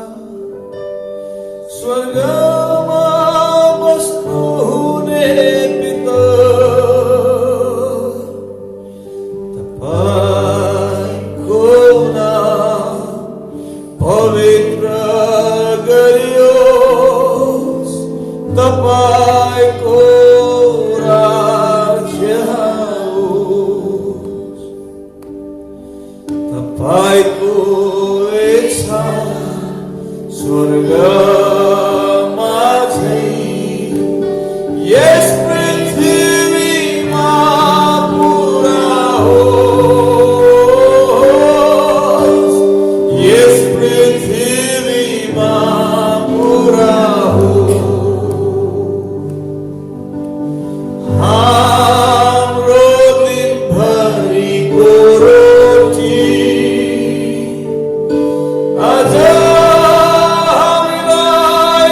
स्वर्गमा बस्नुहुने पिता, तपाईँको नाम पवित्र गरियोस्, तपाईँको राज्य आओस्, तपाईँको इच्छा स्वर्गमा झैं यस पृथ्वीमा पुरा होस्, यस पृथ्वीमा पुरा होस्। हाम्रो दिनभरिको रोटी आज हामीलाई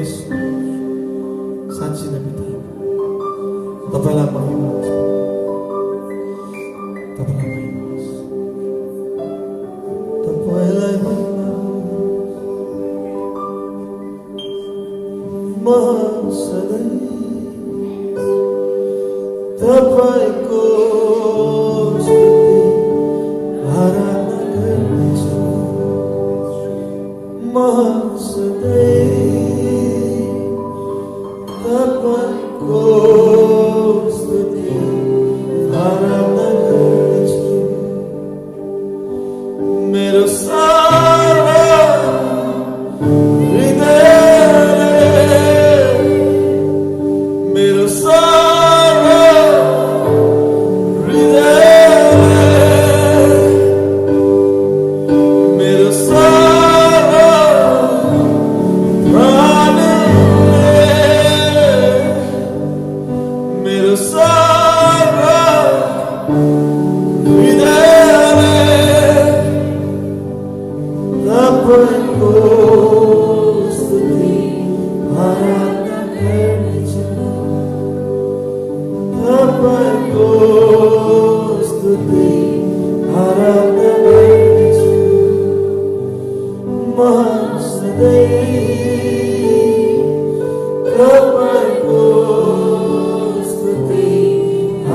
येशू साँच्चै नै पिता तपाईलाई महिमा होस् तपाईलाई महिमा होस् तपाईलाई महिमा म सधैँ तपाईको स्तुति आराधना गर्छु म सधैँ तपाईको स्तुति आराधना गर्छु मेरो सारा मेरो सारा मेरो सारा मेरो सारा तपाईँको स्तुति आराधना गर्छु तपाईँको स्तुति आराधना गर्छु म सधैँ तपाईँको स्तुति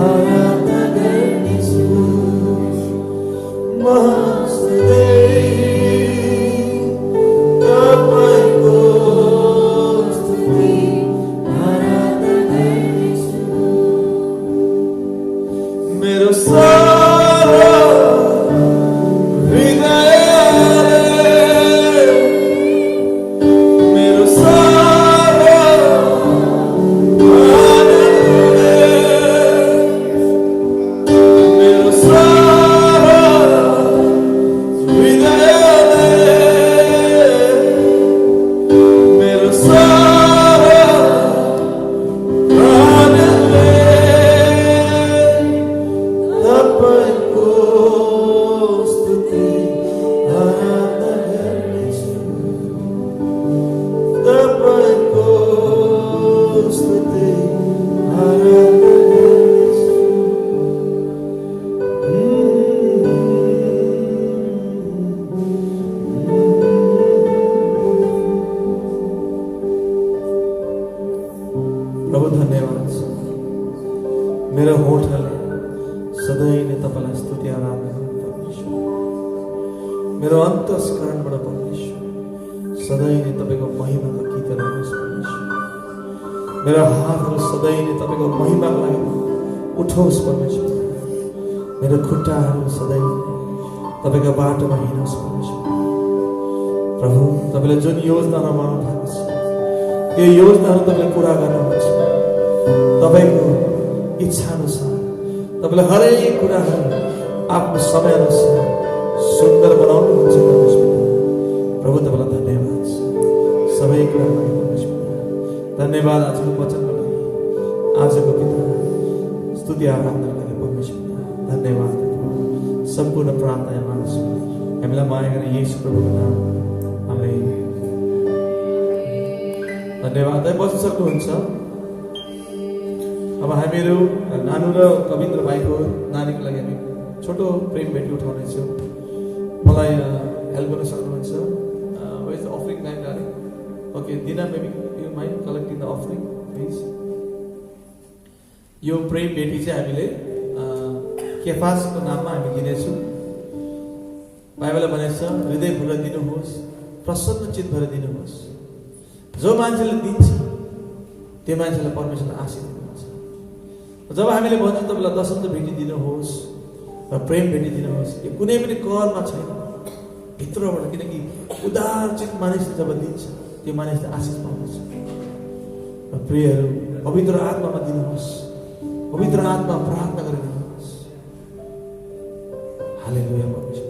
आराधना गर्छु म सधैँ तपाईँको स्तुति आराधना गर्छु मेरो सारा मेरो सारा मेरो सारा मेरो सारा तपाईँको स्तुति आराधना गर्छु तपाईँको स्तुति आराधना गर्छु प्रभु धन्यवाद छ मेरो होठले सधैँ नै तपाईँलाई स्तुति आराधना गर्नु परमेश्वर मेरो अन्तस्करणबाट परमेश्वर सधैँ नै तपाईँको महिमाको गीत रहनुहोस् परमेश्वर मेरो हातहरू सधैँ नै तपाईँको महिमाको लागि उठोस् परमेश्वर मेरो खुट्टाहरू सधैँ तपाईँको बाटोमा हिँडोस् परमेश्वर प्रभु तपाईँले जुन योजना रमाउनु भएको छ त्यो योजनाहरू तपाईँले पुरा गर्नुहुन्छ तपाईँको इच्छा अनुसार तपाईँले हरेक कुराहरू आफ्नो समय अनुसार सुन्दर बनाउनुहुन्छ परमेश्वर प्रभु तपाईँलाई धन्यवाद छ सबै कुरामा परमेश्वर धन्यवाद आजको वचनको लागि आजको पिता स्तुति आराधनाको लागि परमेश्वर धन्यवाद सम्पूर्ण प्रार्थना माग्छु हामीलाई माया गर्ने येशू प्रभुको नाम आमेन धन्यवाद बस्न सक्नुहुन्छ अब हामीहरू नानु र कविन्द्र भाइको नानीको लागि हामी छोटो प्रेम भेटी उठाउनेछौँ मलाई हेल्प गर्न सक्नुहुन्छ वेज अफरिङ टाइम डाली ओके दिना maybe you mind collecting the offering please यो प्रेम भेटी चाहिँ हामीले केफासको नाममा हामी दिनेछौँ बाइबलले भनेको छ हृदय खुलेर दिनुहोस् प्रसन्न चित्त भएर दिनुहोस् जो मान्छेले दिन्छ त्यो मान्छेलाई परमेश्वरले आशीष दिनुहुन्छ जब हामीले भन्छौँ तपाईँलाई दशन्त भेटी दिनुहोस् र प्रेम भेटी दिनुहोस् यो कुनै पनि करमा छैन भित्रबाट किनकि उदारचित मानिसले जब दिन्छ त्यो मानिसले आशीष पाउँछ र प्रियहरू पवित्र आत्मामा दिनुहोस् पवित्र आत्मा प्रार्थना गरेर दिनुहोस् हालेलुया परमेश्वर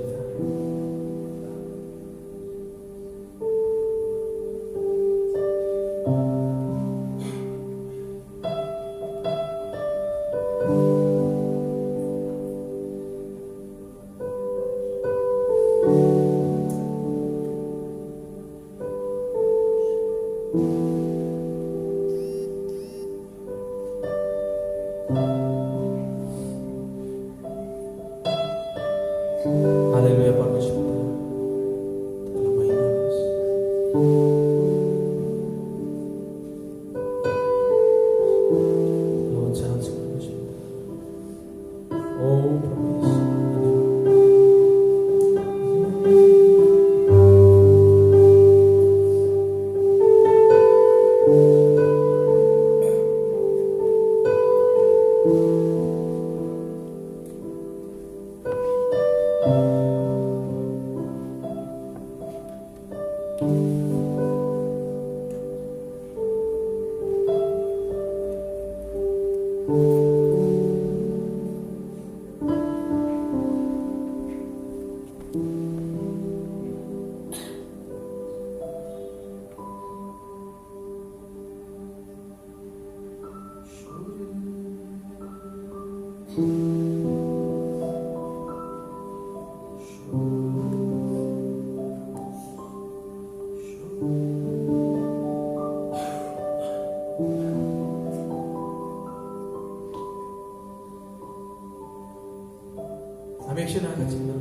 हामी एकछिन आएका छौँ।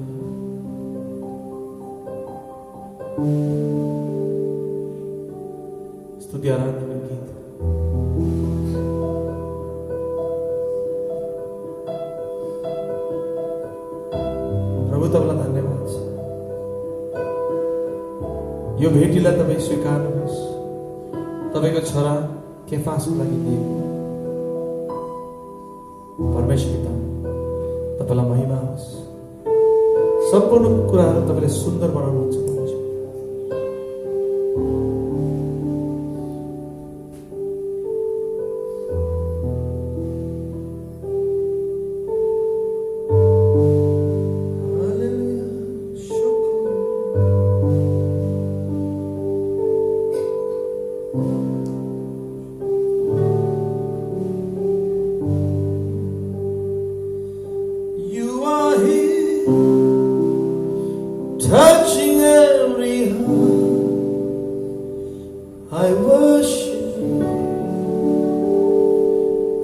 स्तुति आराधना गीत प्रभु तपाईँलाई धन्यवाद छ। यो भेटीलाई तपाईँ स्वीकार्नुहोस्। तपाईँको छोरा केफासको लागि दिएको परमेश्वर पिता तपाईँलाई महिमा होस्। सम्पूर्ण कुराहरू तपाईँले सुन्दर बनाउनुहुन्छ परमेश्वर। Touching every heart, I worship you,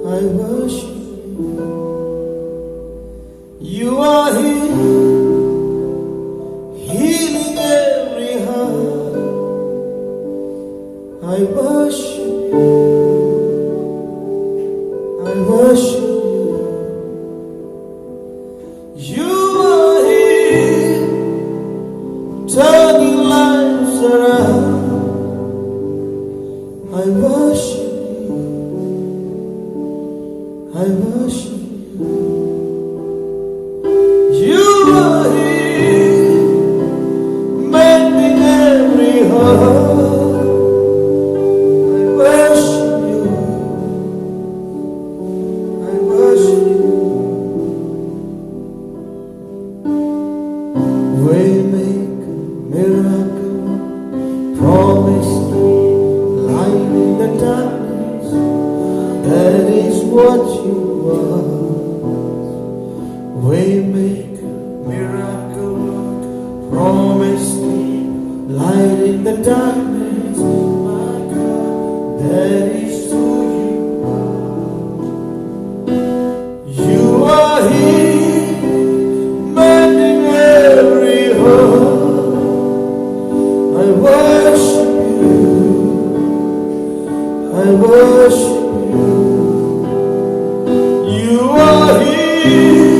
I worship you. You are here, healing every heart, I worship you, I worship you. You are here, turning lives around, I worship you, I worship you. You are here, mending every heart, I worship you, I worship you. Waymaker, miracle, promise, light in the darkness, that is what you are. Waymaker, miracle, promise, light in the darkness, my God, that is who you are. You are here, mending every heart, I worship you, I worship you. You are here,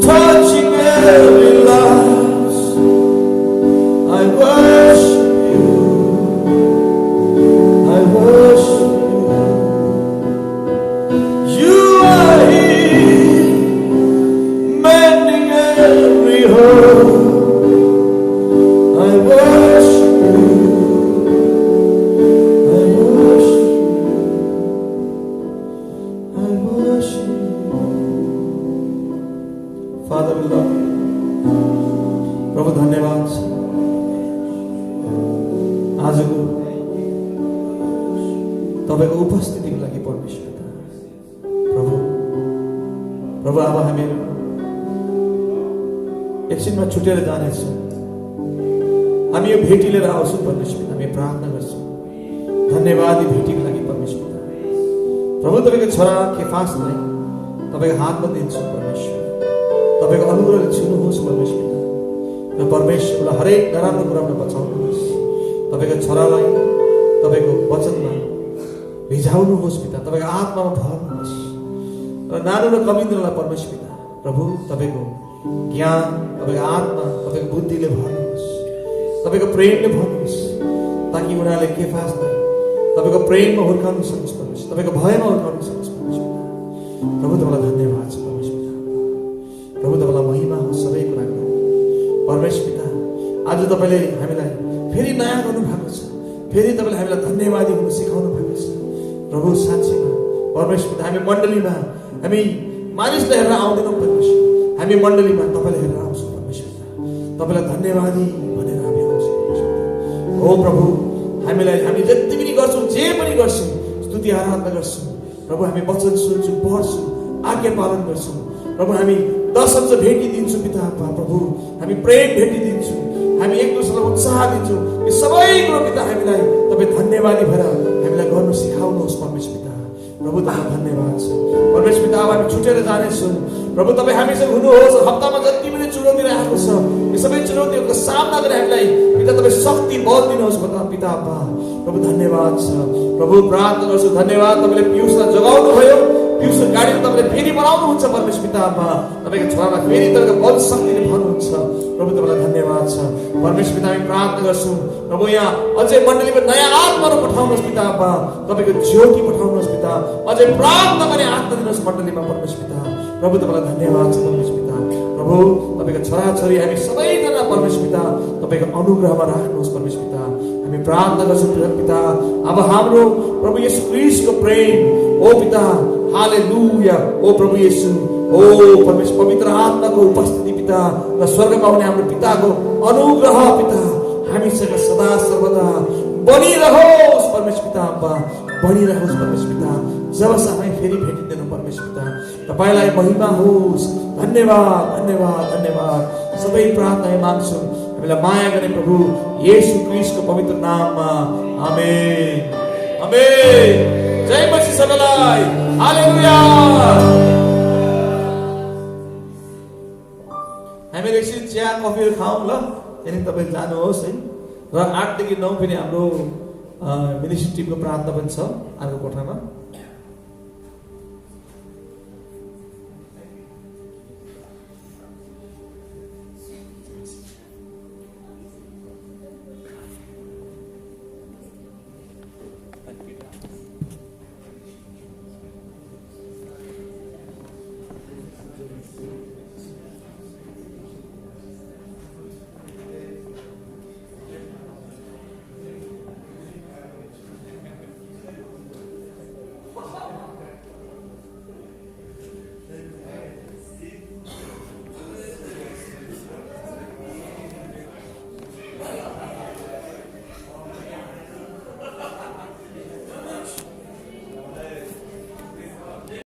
touching every life, I worship you, I worship you. You are here, mending every heart, I worship you, I worship you, I worship you. Father, we love you. प्रभु धन्यवाद छ आजको तपाईको उपस्थितिको लागि परमेश्वर पिता। प्रभु अब हामीहरू एकछिनमा छुटेर जानेछौँ। हामी यो भेटी लिएर आउँछौँ परमेश्वर पिता। हामी प्रार्थना गर्छौँ धन्यवाद यो भेटीको लागि परमेश्वर पिता। प्रभु तपाईँको छोरा केफासलाई तपाईँको हातमा दिन्छौँ परमेश्वर। तपाईँको अनुग्रहले छुनुहोस् परमेश्वर पिता र परमेश्वरलाई हरेक नराम्रो कुराबाट बचाउनुहोस्। तपाईँको छोरालाई तपाईँको वचनमा भिजाउनुहोस् पिता। तपाईँको आत्मामा भर्नुहोस् र नानो र कमिन्द्रलाई परमेश्वर पिता प्रभु तपाईँको ज्ञान, तपाईँको आत्मा, तपाईँको बुद्धिले भर्नुहोस्, तपाईँको प्रेमले भर्नुहोस्, ताकि उनीहरूले केफासलाई तपाईँको प्रेममा हुर्काउनु सकोस् परमेश्वर, तपाईँको भयमा हुर्काउनु सकोस् परमेश्वर पिता। प्रभु तपाईँलाई धन्यवाद छ परमेश्वर पिता। प्रभु तपाईँलाई महिमा हो सबै कुराको परमेश्वर पिता। आज तपाईँले हामीलाई फेरि नयाँ गर्नुभएको छ। फेरि तपाईँले हामीलाई धन्यवादी हुनु सिकाउनु भएको छ। प्रभु साँच्चैमा परमेश्वर पिता हामी मण्डलीमा हामी मानिसलाई हेरेर आउँदैनौँ परमेश्वर, हामी मण्डलीमा तपाईँलाई हेरेर आउँछौँ परमेश्वर पिता, तपाईँलाई धन्यवादी भनेर हामी आउँछौँ परमेश्वर पिता। हो प्रभु, हामी जति पनि गर्छौँ, जे पनि गर्छौँ, स्तुति आराधना गर्छौँ प्रभु, हामी वचन सुन्छौँ, पढ्छौँ, आज्ञा पालन गर्छौँ प्रभु, हामी दशंश भेटी दिन्छौँ पिता प्रभु, हामी प्रेम भेटी दिन्छौँ, हामी एक दोस्रोलाई उत्साह दिन्छौँ। यो सबै कुरो पिता हामीलाई तपाईँ धन्यवादी भएर हामीलाई गर्नु सिकाउनुहोस् परमेश्वर पिता। प्रभु तपाईँ धन्यवाद छ परमेश्वर पिता। अब हामी छुटेर जानेछौँ प्रभु, तपाईँ हामीसँग हुनुहोस्। हप्तामा जति पनि चुनौती आएको छ, यो सबै चुनौतीहरूको सामना गरेर हामीलाई पिता तपाईँ शक्ति बल दिनुहोस् पिता प्रभु, धन्यवाद छ प्रभु। प्रार्थना गर्छु, धन्यवाद तपाईँले पियुषलाई जगाउनु भयो, पियुषको गाडीमा तपाईँले फेरि बनाउनुहुन्छ परमेश्वर पिता। तपाईँको छोरालाई फेरि तपाईँको बल शक्तिले भर्नुहुन्छ प्रभु, तपाईँलाई धन्यवाद छ परमेश्वर पिता। हामी प्रार्थना गर्छौँ प्रभु, यहाँ अझै मण्डलीमा नयाँ आत्माहरू पठाउनुहोस् पिता, तपाईँको ज्योति पठाउनुहोस् पिता, अझै प्रार्थना गर्ने आत्मा दिनुहोस् मण्डलीमा परमेश्वर पिता। प्रभु तपाईँलाई धन्यवाद छ परमेश्वर पिता। प्रभु तपाईँको छोराछोरी हामी सबैजना परमेश्वर पिता तपाईँको अनुग्रहमा राख्नुहोस् परमेश्वर पिता। हामी प्रार्थना गर्छौँ पिता, अब हाम्रो प्रभु येशू ख्रीष्टको प्रेम, ओ पिता हालेलुया, ओ प्रभु येशू, ओ परमेश्वर पवित्र आत्माको उपस्थिति पिता र स्वर्गमा हुने हाम्रो पिताको अनुग्रह पिता हामीसँग सदा सर्वदा बनिरहोस् परमेश्वर पिता, बनिरहोस् परमेश्वर पिता। जबसम्म हामी फेरि भेटिँदैनौँ परमेश्वर पिता, तपाईँलाई महिमा होस्। धन्यवाद धन्यवाद धन्यवाद। सबै प्रार्थना माग्छौँ हामीलाई माया गर्ने प्रभु येशू ख्रीष्टको पवित्र नाममा, आमेन आमेन। जय मसीह सबैलाई, हालेलुया। हामीले एकछिन चिया कफीहरू खाउँ ल, त्यहाँदेखि तपाईँ जानुहोस् है। र 8 देखि 9 फेरि हाम्रो मिनिस्ट्री टिमको प्रार्थना पनि छ अर्को कोठामा।